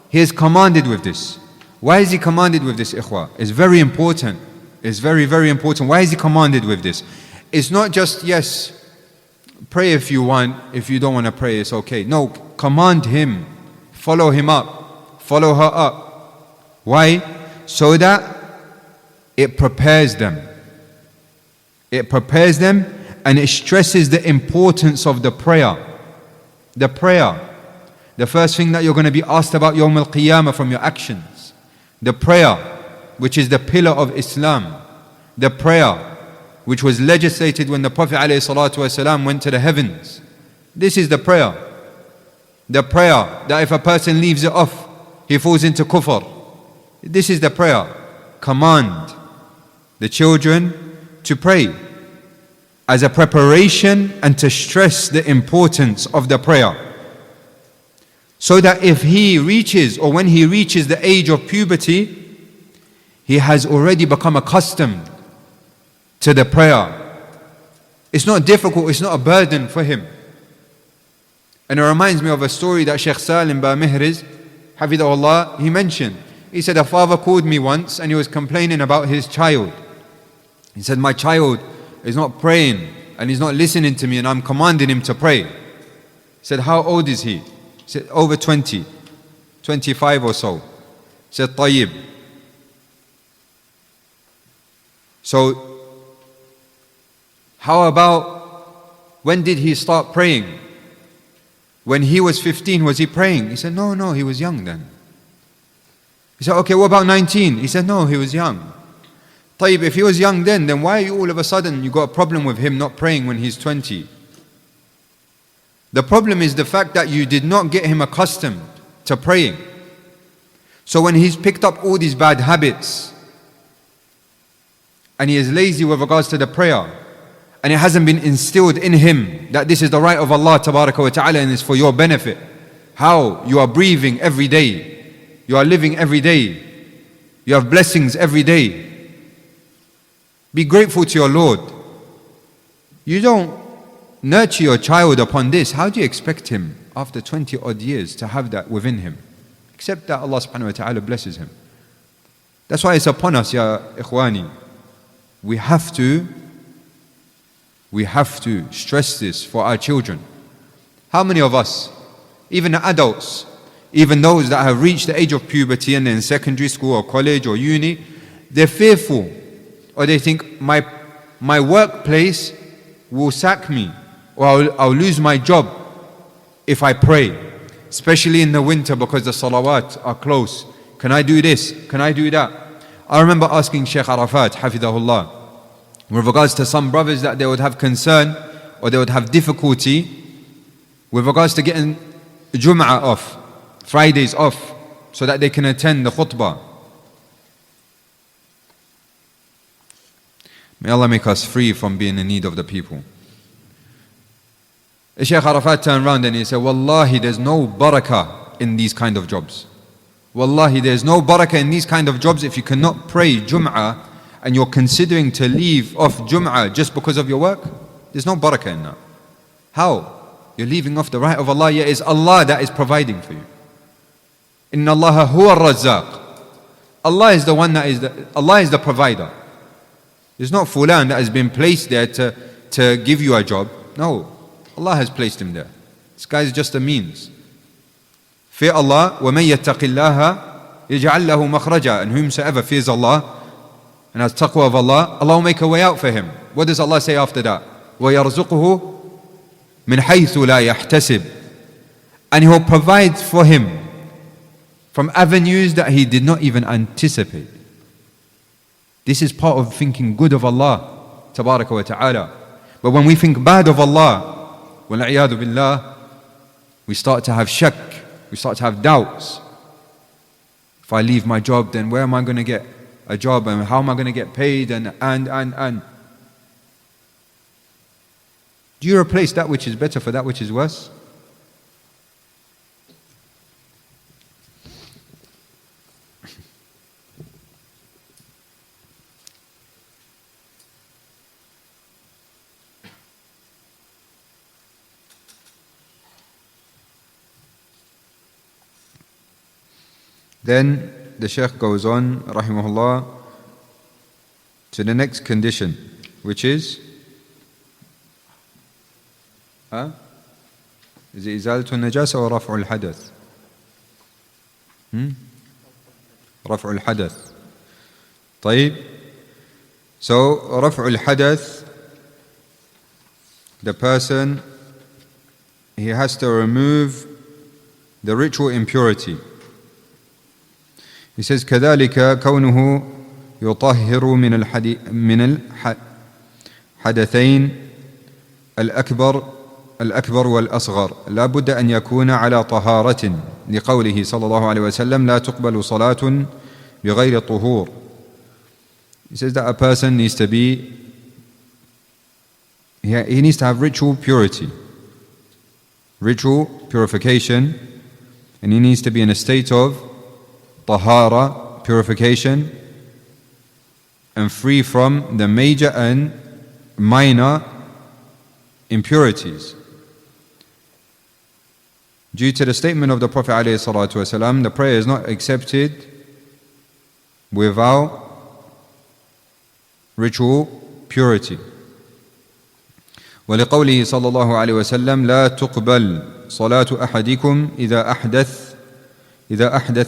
he is commanded with this. Why is he commanded with this, ikhwah? It's very important. It's very, very important. Why is he commanded with this? It's not just, yes, pray if you want. If you don't want to pray, it's okay. No, command him. Follow him up. Follow her up. Why? So that it prepares them. It prepares them and it stresses the importance of the prayer. The prayer. The first thing that you're going to be asked about Yawm al-Qiyamah from your actions. The prayer, which is the pillar of Islam. The prayer, which was legislated when the Prophet ﷺ went to the heavens. This is the prayer. The prayer that if a person leaves it off, he falls into kufr. This is the prayer. Command the children to pray as a preparation and to stress the importance of the prayer. So that if he reaches, or when he reaches the age of puberty, he has already become accustomed to the prayer. It's not difficult, it's not a burden for him. And it reminds me of a story that Sheikh Salim Bamihriz, Hafidahullah, he mentioned. He said, a father called me once and he was complaining about his child. He said, my child is not praying and he's not listening to me and I'm commanding him to pray. He said, how old is he? He said, over 20, 25 or so. He said, Tayyib. So, how about when did he start praying? When he was 15, was he praying? He said, no, he was young then. He said, okay, what about 19? He said, no, he was young. Tayyib, if he was young then why all of a sudden you got a problem with him not praying when he's 20? The problem is the fact that you did not get him accustomed to praying. So when he's picked up all these bad habits and he is lazy with regards to the prayer, and it hasn't been instilled in him that this is the right of Allah Tabaraka wa Ta'ala and it's for your benefit. How? You are breathing every day. You are living every day. You have blessings every day. Be grateful to your Lord. You don't nurture your child upon this. How do you expect him after 20 odd years to have that within him? Except that Allah subhanahu wa ta'ala blesses him. That's why it's upon us, ya ikhwani. We have to stress this for our children. How many of us, even adults, even those that have reached the age of puberty and in secondary school or college or uni, they're fearful, or they think my workplace will sack me, or I'll lose my job if I pray, especially in the winter because the salawat are close. Can I do this? Can I do that? I remember asking Shaykh Arafat, Hafidahullah, with regards to some brothers that they would have concern or they would have difficulty with regards to getting Jum'ah off, Fridays off, so that they can attend the khutbah. May Allah make us free from being in need of the people. Shaykh Arafat turned around and he said, Wallahi, there's no barakah in these kind of jobs. Wallahi, there's no barakah in these kind of jobs if you cannot pray Jum'ah and you're considering to leave off Jum'ah just because of your work. There's no barakah in that. How? You're leaving off the right of Allah, yet it's Allah that is providing for you. Inna Allah huwa ar-razzaq. Allah is the one that is Allah is the provider. There's not fulan that has been placed there to give you a job. No, Allah has placed him there. This guy is just a means. Fear Allah. وَمَن يَتَّقِ اللَّهَ يَجْعَلْ لَهُ مَخْرَجًا. And whomsoever fears Allah and has taqwa of Allah, Allah will make a way out for him. What does Allah say after that? وَيَرْزُقُهُ مِنْ حَيْثُ لَا يَحْتَسِبُ. And He will provide for him from avenues that he did not even anticipate. This is part of thinking good of Allah tabaraka wa ta'ala. But when we think bad of Allah, وَالْعِيَاذُ بِاللَّهِ, we start to have shak, we start to have doubts. If I leave my job, then where am I going to get a job, and how am I going to get paid, and. Do you replace that which is better for that which is worse? Then the Shaykh goes on, rahimahullah, to the next condition, which is, is it إزالة النجاسة or رفع الحدث? رفع الحدث. طيب. So رفع الحدث, the person, he has to remove the ritual impurity. He says كذلك كونه يطهر من الحدثين الأكبر والأصغر لا بد أن يكون على طهارة لقوله صلى الله عليه وسلم لا تقبل صلاة بغير طهور. He says that a person needs to be, he needs to have ritual purity, ritual purification, and he needs to be in a state of tahara, purification, and free from the major and minor impurities. Due to the statement of the Prophet ﷺ, the prayer is not accepted without ritual purity. ولقوله صلى الله عليه وسلم لا تقبل صلاة أحدكم إذا أحدث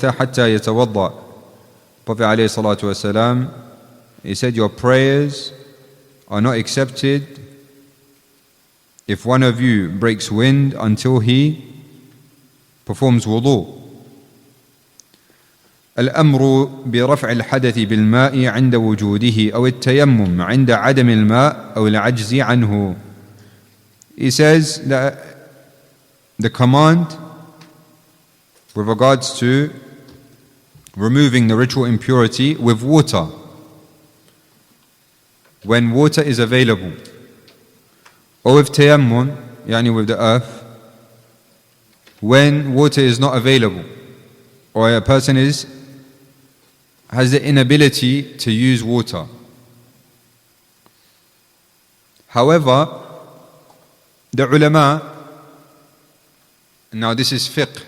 حتى يتوضأ. Prophet ﷺ, he said, your prayers are not accepted if one of you breaks wind until he performs wudu. الأمر برفع الحدث بالماء عند وجوده أو التيمم عند عدم الماء أو العجز عنه. He says that the command with regards to removing the ritual impurity with water, when water is available, or with tayammum, yani with the earth, when water is not available, or a person has the inability to use water. However, the ulama, now this is fiqh.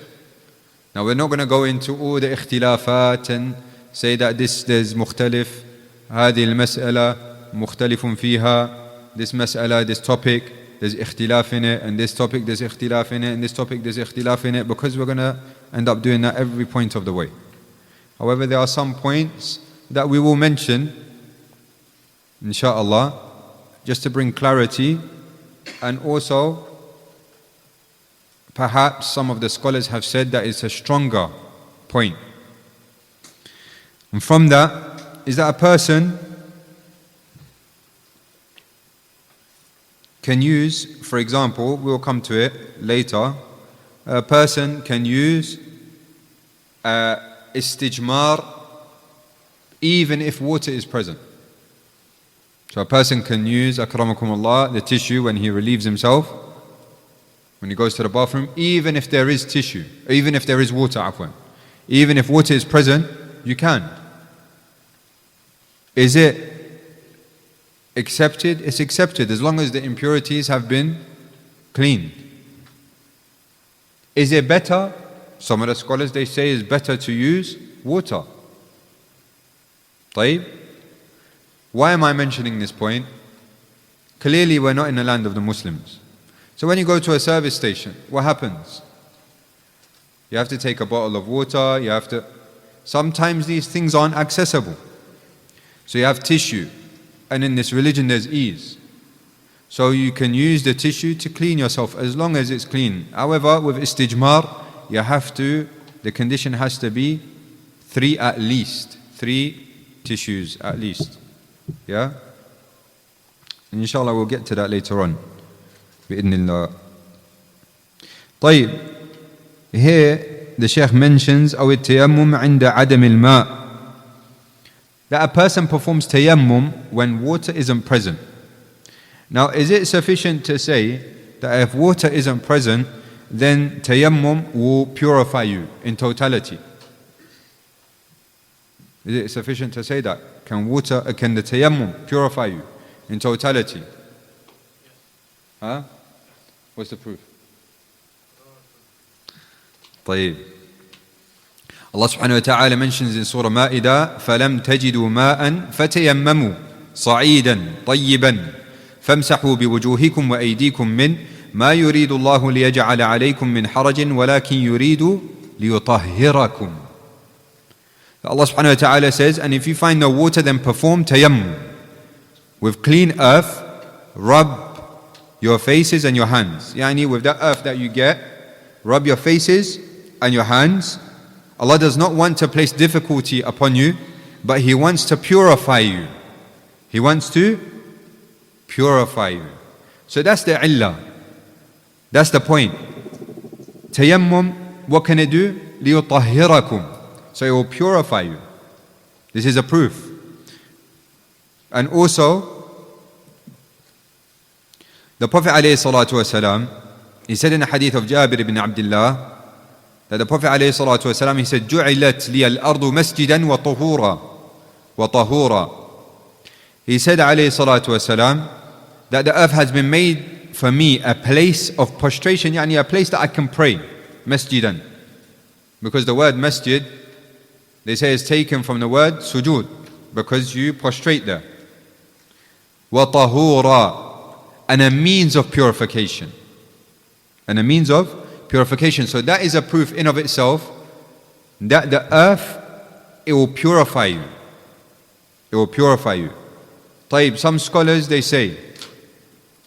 Now we're not going to go into all the ikhtilafat and say that there's mukhtalif, هذه المسألة مختلف فيها, this mas'ala, this topic, there's ikhtilaf in it, and this topic there's ikhtilaf in it, and this topic there's ikhtilaf in it, because we're going to end up doing that every point of the way. However, there are some points that we will mention, insha'Allah, just to bring clarity, and also perhaps some of the scholars have said that it's a stronger point. And from that is that a person can use, for example, we'll come to it later, a person can use istijmar even if water is present. So a person can use, akramakumullah, the tissue when he relieves himself, when he goes to the bathroom, even if there is tissue, even if there is water, afwan. Even if water is present, you can. Is it accepted? It's accepted as long as the impurities have been cleaned. Is it better? Some of the scholars, they say it's better to use water. طيب. Why am I mentioning this point? Clearly we're not in the land of the Muslims. So when you go to a service station, what happens? You have to take a bottle of water, sometimes these things aren't accessible. So you have tissue, and in this religion there's ease. So you can use the tissue to clean yourself as long as it's clean. However, with istijmar, the condition has to be 3 at least. 3 tissues at least. Yeah? And inshallah we'll get to that later on. Bi'idhnillah. طيب. Here the Shaykh mentions أو التيمم عند عدم الماء. That a person performs tayammum when water isn't present. Now, is it sufficient to say that if water isn't present, then tayammum will purify you in totality? Is it sufficient to say that? Can the tayammum purify you in totality? Huh? What's the proof? طيب. Allah subhanahu wa ta'ala mentions in Surah Ma'idah, فَلَمْ تَجِدُوا مَاءً فَتَيَمَّمُوا صَعِيدًا طَيِّبًا فَامْسَحُوا بِوُجُوهِكُمْ وَأَيْدِيكُمْ مِنْ مَا يُرِيدُ اللَّهُ لِيَجْعَلَ عَلَيْكُمْ مِنْ حَرَجٍ وَلَكِنْ يُرِيدُ لِيُطَهِّرَكُمْ. Allah subhanahu wa ta'ala says, and if you find no water, then perform tayammum. With clean earth, rub your faces and your hands. Yani with that earth that you get, rub your faces and your hands. Allah does not want to place difficulty upon you, but He wants to purify you. He wants to purify you. So that's the illah. That's the point. Tayammum, what can it do? لِيُطَهِّرَكُمْ. So it will purify you. This is a proof. And also, the Prophet ﷺ, he said in the hadith of Jabir ibn Abdullah, that the Prophet ﷺ, he said, جُعِلَتْ لِيَ الْأَرْضُ مَسْجِدًا وَطَهُورًا. He said ﷺ, that the earth has been made for me a place of prostration, yani a place that I can pray, masjidan. Because the word masjid, they say, is taken from the word sujood, because you prostrate there. وَطَهُورًا, and a means of purification. And a means of purification. So that is a proof in of itself that the earth, it will purify you. It will purify you. طيب, some scholars, they say,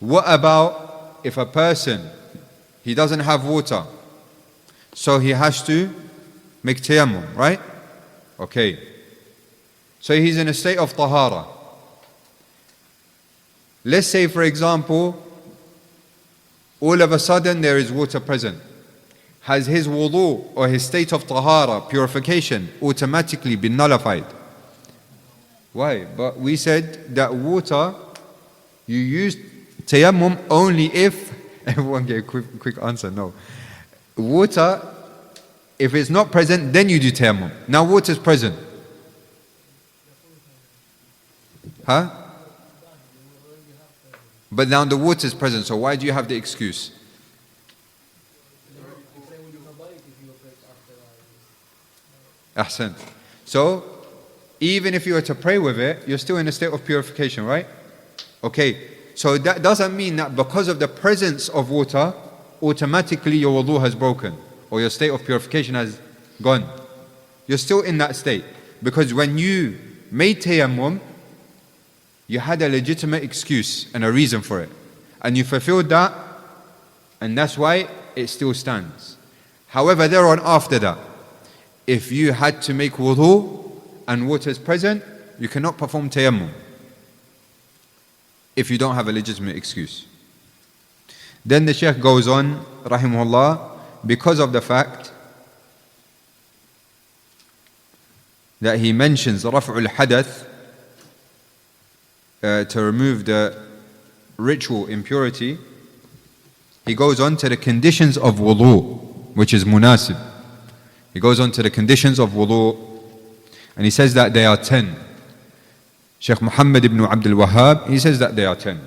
what about if a person, he doesn't have water, so he has to make tayammum, right? Okay. So he's in a state of tahara. Let's say, for example, all of a sudden there is water present. Has his wudu or his state of tahara, purification, automatically been nullified? Why? But we said that water, you use tayammum only if, everyone get a quick answer, no. Water, if it's not present, then you do tayammum. Now water is present. Huh? But now the water is present, so why do you have the excuse? Ahsan. So, even if you were to pray with it, you're still in a state of purification, right? Okay, so that doesn't mean that because of the presence of water, automatically your wudu has broken, or your state of purification has gone. You're still in that state. Because when you made tayammum, you had a legitimate excuse and a reason for it. And you fulfilled that, and that's why it still stands. However, thereon after that, if you had to make wudu and water is present, you cannot perform tayammum if you don't have a legitimate excuse. Then the Shaykh goes on, rahimahullah, because of the fact that he mentions raf'ul hadath, to remove the ritual impurity, he goes on to the conditions of wudu, which is munasib. He goes on to the conditions of wudu, and he says that they are 10. Shaykh Muhammad ibn Abdul Wahhab, he says that they are 10.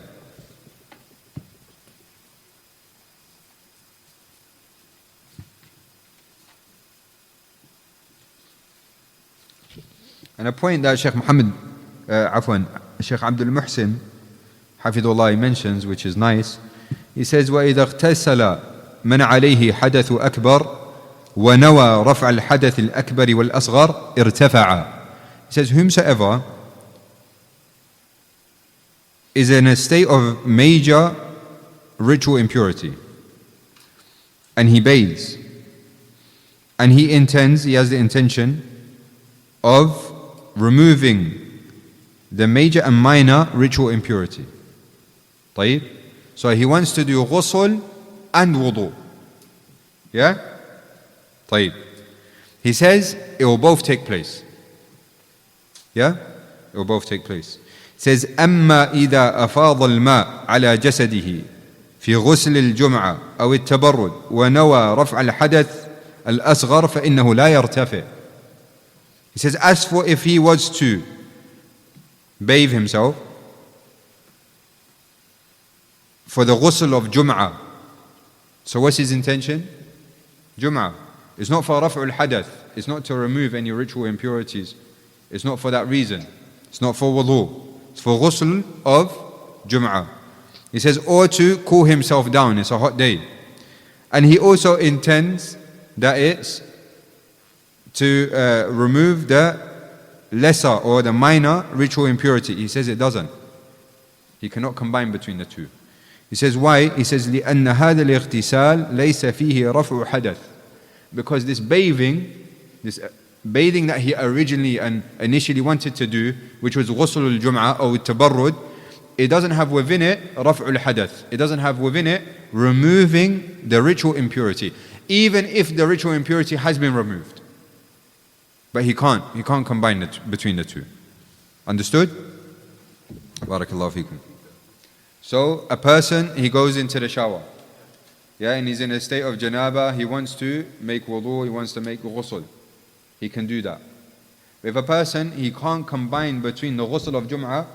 And a point that Shaykh Muhammad, Shaykh Abdul Muhsin, Hafidullah, mentions, which is nice. He says, وَإِذَا اغْتَسَلَ مَنْ عَلَيْهِ حَدَثُ أَكْبَرٍ ونوى رفع الحدث الأكبر والأصغر ارتفع. He says, whomsoever is in a state of major ritual impurity and he bathes and he has the intention of removing the major and minor ritual impurity. طيب? So he wants to do ghusl and wudu. Yeah? طيب. He says it will both take place. Yeah? It will both take place. It says أما إذا أفاض الماء على جسده في غسل الجمعة أو التبرد ونوى رفع الحدث الأصغر فإنه لا يرتفع. He says, as for if he was to bathe himself for the ghusl of Jum'ah, so what's his intention? Jum'ah. It's not for raf'ul hadath. It's not to remove any ritual impurities. It's not for that reason. It's not for wudu. It's for ghusl of Jum'ah. He says, or to cool himself down. It's a hot day. And he also intends that it's to remove the lesser or the minor ritual impurity. He says it doesn't. He cannot combine between the two. He says why? He says لأن هذا الاغتسال ليس فيه رفع حدث. Because this bathing that he originally and initially wanted to do, which was ghusl al-jum'ah or tabarrud, it doesn't have within it raf'ul hadath. It doesn't have within it removing the ritual impurity, even if the ritual impurity has been removed. But he can't combine it between the two. Understood? Barakallahu feekum. So a person, he goes into the shower. Yeah, and he's in a state of janaba, he wants to make wudu, he wants to make ghusl. He can do that. If a person, he can't combine between the ghusl of Jum'ah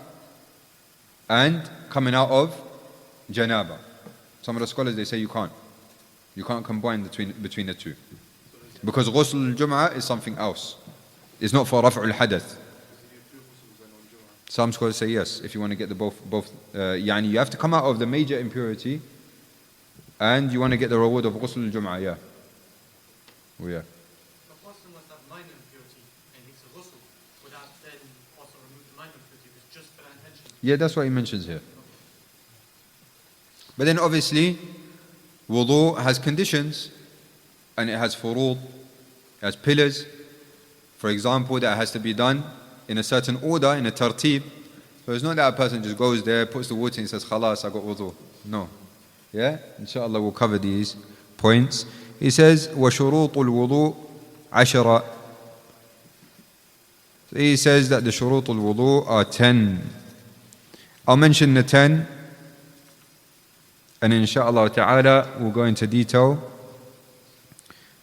and coming out of janaba. Some of the scholars, they say you can't. You can't combine between the two. Because ghusl al-Jum'ah is something else. It's not for raf'ul hadath. Some scholars say yes, if you want to get the both. Yani you have to come out of the major impurity and you want to get the reward of ghusl al-Jum'ah, yeah. Oh, yeah. The person must have minor impurity and makes a ghusl without then also remove the minor impurity, it's just for that intention. Yeah, that's what he mentions here. But then obviously, wudu has conditions and it has furud, it has pillars. For example, that has to be done in a certain order, in a tartib. So it's not that a person just goes there, puts the water and says, khalas, I got wudu. No. Yeah? Inshallah, we'll cover these points. He says, وَشُرُوطُ الْوُضُوء عَشَرًا. So he says that the shuruط al-wudu are 10. I'll mention the 10, and inshallah ta'ala, we'll go into detail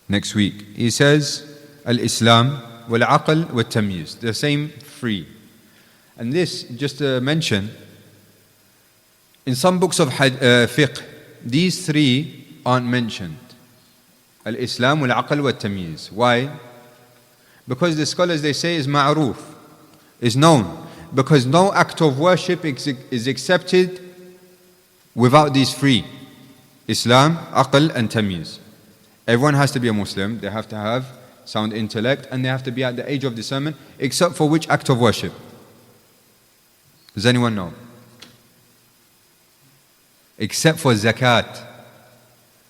next week. He says, al-Islam, wal-aql, wal-tamyiz. The same three. And this, just to mention, in some books of fiqh, these three aren't mentioned. Al-Islam, wal-aql, wal-tamyiz. Why? Because the scholars, they say, is ma'roof, is known. Because no act of worship is accepted without these three: Islam, aql, and tamyiz. Everyone has to be a Muslim, they have to have sound intellect, and they have to be at the age of discernment, except for which act of worship? Does anyone know? Except for zakat.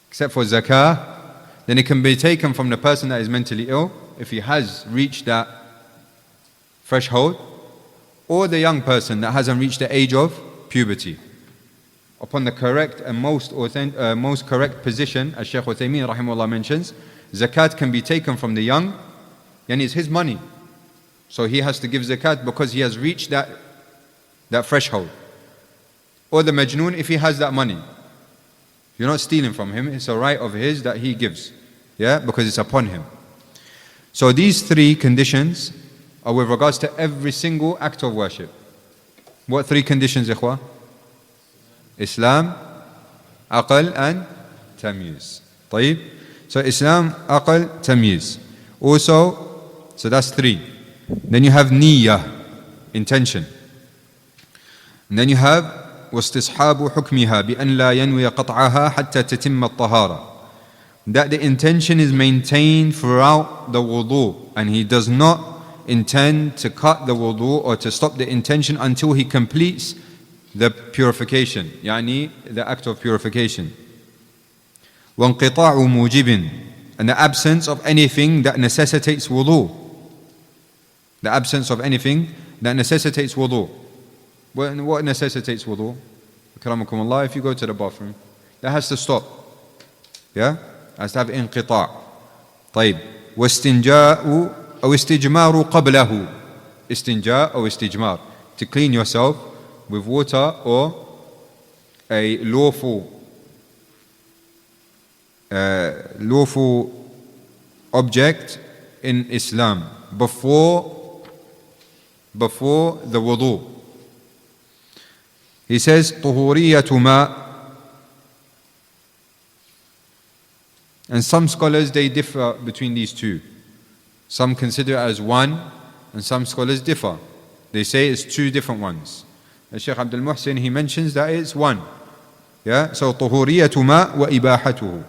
Except for zakah, then it can be taken from the person that is mentally ill, if he has reached that threshold, or the young person that hasn't reached the age of puberty. Upon the correct and most correct position, as Shaykh Uthaymeen rahimahullah mentions, zakat can be taken from the young, and it's his money. So he has to give zakat because he has reached that threshold. Or the majnoon, if he has that money. You're not stealing from him, it's a right of his that he gives. Yeah, because it's upon him. So these three conditions are with regards to every single act of worship. What three conditions, ikhwah? Islam, aql, and tamyiz. طيب? So Islam, aql, tamyiz. Also, so that's three. Then you have niyyah, intention. And then you have واستصحاب حكمها بأن لا ينوي قطعها حتى تتم الطهارة that the intention is maintained throughout the wudu, and he does not intend to cut the wudu or to stop the intention until he completes the purification, يعني the act of purification. وانقطاع موجب, and the absence of anything that necessitates wudu. The absence of anything that necessitates wudu. What necessitates wudu? Akramakum Allah, if you go to the bathroom, that has to stop. Yeah? Has to have انقطاع. طيب. واستنجاء أو استجمار قبله. استنجاء أو استجمار. To clean yourself with water or a lawful object in Islam before the wudu. He says طهورية ماء. And some scholars, they differ between these two. Some consider it as one, and some scholars differ. They say it's two different ones. Shaykh Abdul Muhsin, he mentions that it's one. Yeah, so طهورية ماء وإباحته.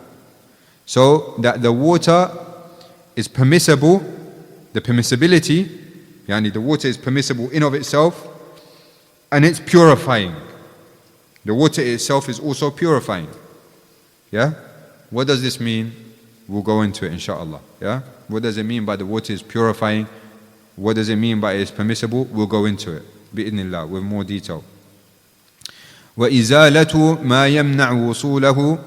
So that the water is permissible, the permissibility, yani the water is permissible in of itself, and it's purifying. The water itself is also purifying. Yeah? What does this mean? We'll go into it inshallah. Yeah? What does it mean by the water is purifying? What does it mean by it's permissible? We'll go into it bi'idhnillah with more detail. وإزالة ما يمنع وصوله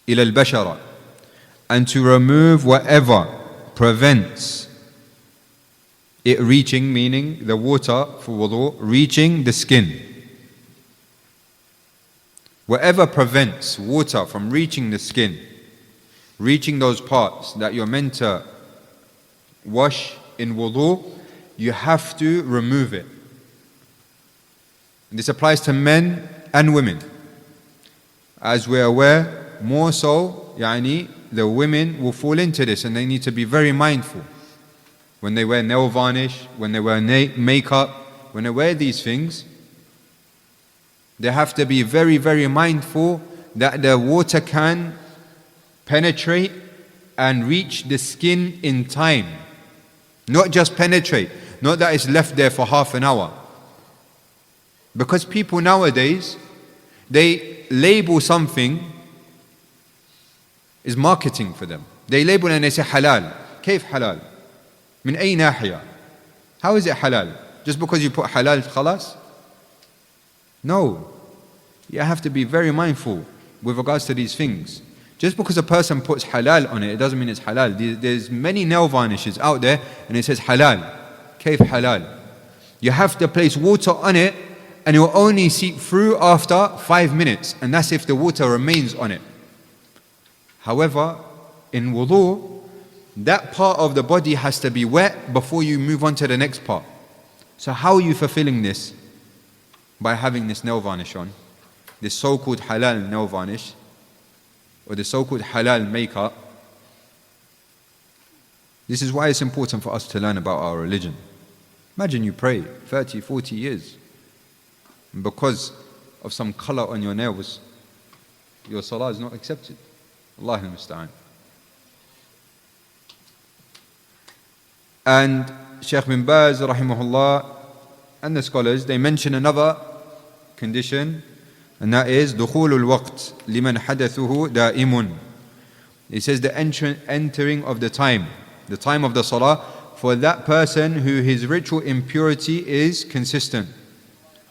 إلى البشرة, and to remove whatever prevents it reaching, meaning the water for wudu, reaching the skin. Whatever prevents water from reaching the skin, reaching those parts that you're meant to wash in wudu, you have to remove it. And this applies to men and women. As we're aware, more so, yani, the women will fall into this, and they need to be very mindful. When they wear nail varnish, when they wear makeup, when they wear these things, they have to be very, very mindful that the water can penetrate and reach the skin in time. Not just penetrate, not that it's left there for half an hour. Because people nowadays, they label something is marketing for them. They label and they say halal. كيف halal? من أي ناحية? How is it halal? Just because you put halal خلاص? No. You have to be very mindful with regards to these things. Just because a person puts halal on it doesn't mean it's halal. There's many nail varnishes out there and it says halal. كيف halal? You have to place water on it and it will only seep through after 5 minutes, and that's if the water remains on it. However, in wudu, that part of the body has to be wet before you move on to the next part. So how are you fulfilling this? By having this nail varnish on, this so-called halal nail varnish, or the so-called halal makeup. This is why it's important for us to learn about our religion. Imagine you pray 30, 40 years, and because of some color on your nails, your salah is not accepted. Allah al-Musta'an. And Shaykh bin Baz, rahimahullah, and the scholars, they mention another condition, and that is دخول الوقت لمن حدثه دائم. It says the entering of the time of the salah, for that person who his ritual impurity is consistent.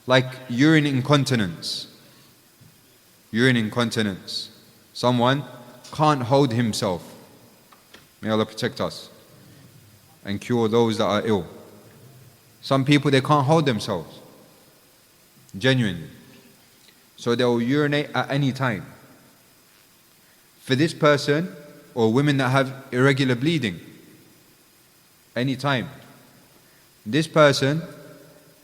Like urine incontinence. Urine incontinence. Someone can't hold himself. May Allah protect us and cure those that are ill. Some people, they can't hold themselves. Genuinely. So they will urinate at any time. For this person, or women that have irregular bleeding, any time. This person,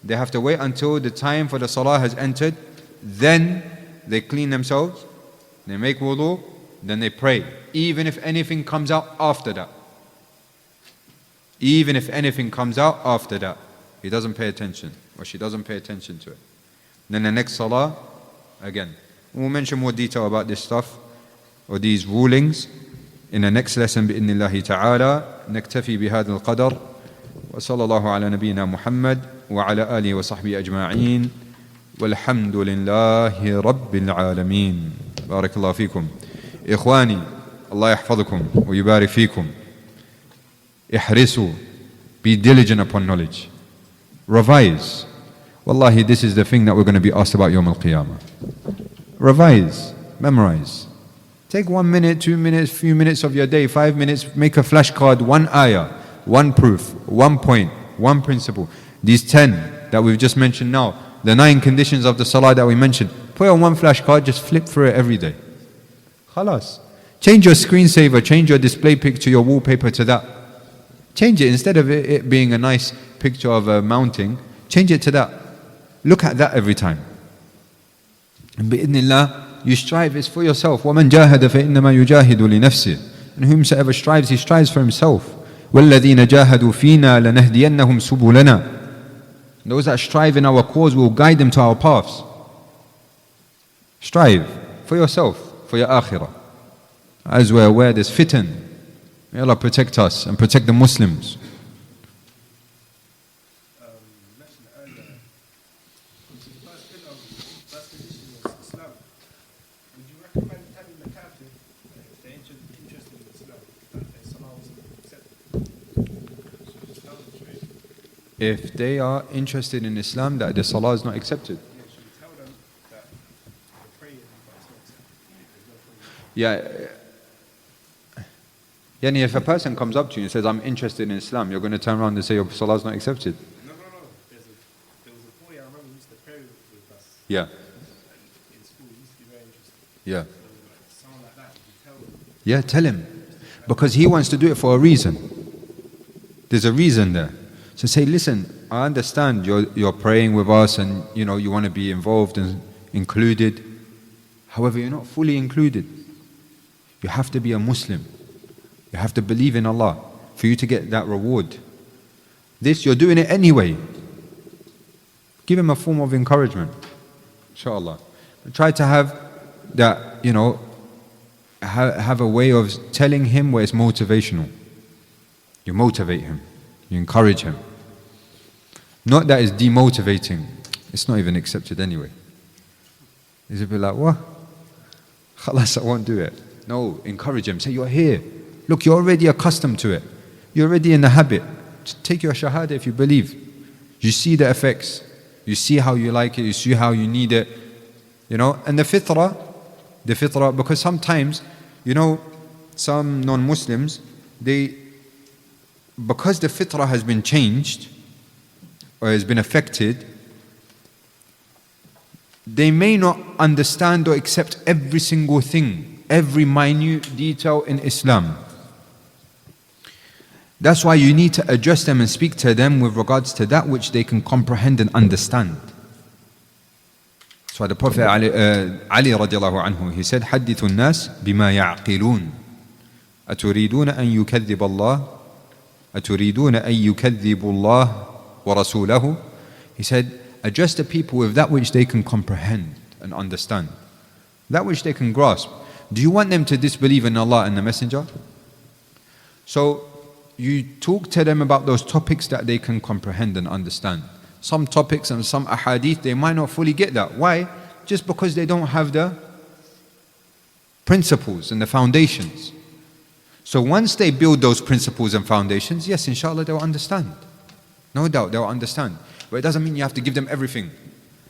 they have to wait until the time for the salah has entered, then they clean themselves, they make wudu, then they pray. Even if anything comes out after that. Even if anything comes out after that, he doesn't pay attention, or she doesn't pay attention to it. Then the next salah, again. We'll mention more detail about this stuff or these rulings in the next lesson بإذن الله تعالى. نكتفي بهذا القدر وصلى الله على نبينا محمد وعلى آله وصحبه أجمعين والحمد لله رب العالمين. بارك الله فيكم إخواني، الله يحفظكم ويبارك فيكم. احرصوا, be diligent upon knowledge, revise. Wallahi, this is the thing that we're going to be asked about Yawm al-Qiyamah. Revise, memorize. Take 1 minute, 2 minutes, few minutes of your day, 5 minutes, make a flashcard, one ayah, one proof, one point, one principle. These 10 that we've just mentioned now, the 9 conditions of the salah that we mentioned, put on one flashcard, just flip through it every day. Khalas. Change your screensaver, change your display picture, your wallpaper to that. Change it, instead of it being a nice picture of a mountain, change it to that. Look at that every time. And bi'idhnillah, you strive, it's for yourself. وَمَنْ جَاهَدَ فَإِنَّمَا يُجَاهِدُ لِنَفْسِهِ. And whomsoever strives, he strives for himself. وَالَّذِينَ جَاهَدُوا فِينَا لَنَهْدِيَنَّهُمْ سُبُلَنَا. Those that strive in our cause will guide them to our paths. Strive for yourself, for your akhirah. As we're aware, there's fitan. May Allah protect us and protect the Muslims. Mentioned earlier, which is the first pillar, first condition was Islam. Would you recommend telling the Kafir if they're interested in Islam, that their Salah wasn't accepted? So just tell them straight. If they are interested in Islam, that the salah is not accepted. Yeah, should we tell them that they're praying but it's not accepted? There's no point. Yeah. Yani if a person comes up to you and says, I'm interested in Islam, you're going to turn around and say your salah is not accepted. No. There was a boy I remember who used to pray with us. Yeah. In school, he used to be very interested. Yeah. So someone like that, you tell them. Yeah, tell him. Because he wants to do it for a reason. There's a reason there. So say, listen, I understand you're praying with us and you want to be involved and included. However, you're not fully included. You have to be a Muslim. You have to believe in Allah for you to get that reward. This, you're doing it anyway. Give him a form of encouragement. Inshallah. Try to have that, have a way of telling him where it's motivational. You motivate him. You encourage him. Not that it's demotivating. It's not even accepted anyway. Is it be like, what? Khalas, I won't do it. No, encourage him. Say, you're here. Look, you're already accustomed to it. You're already in the habit. Just take your shahada if you believe. You see the effects. You see how you like it. You see how you need it. And the fitrah, because sometimes, some non-Muslims, because the fitrah has been changed or has been affected, they may not understand or accept every single thing, every minute detail in Islam. That's why you need to address them and speak to them with regards to that which they can comprehend and understand. That's why the Prophet Ali radiallahu anhu, he said, حَدِّثُ النَّاسِ بِمَا يَعْقِلُونَ أَتُرِيدُونَ أَن يُكَذِّبَ اللَّهِ أَتُرِيدُونَ أَن يُكَذِّبُ اللَّهِ وَرَسُولَهُ. He said, address the people with that which they can comprehend and understand, that which they can grasp. Do you want them to disbelieve in Allah and the Messenger? So you talk to them about those topics that they can comprehend and understand. Some topics and some ahadith, they might not fully get that. Why? Just because they don't have the principles and the foundations. So once they build those principles and foundations, yes, inshallah, they'll understand. No doubt, they'll understand. But it doesn't mean you have to give them everything.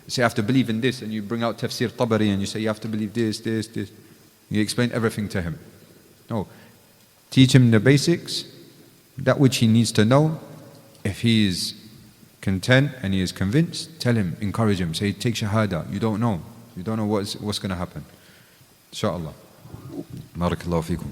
You say you have to believe in this, and you bring out Tafsir Tabari, and you say you have to believe this. You explain everything to him. No. Teach him the basics, that which he needs to know. If he is content and he is convinced, tell him, encourage him. Say, take shahada. You don't know. You don't know what's going to happen. Inshallah. Barakallahu feekum.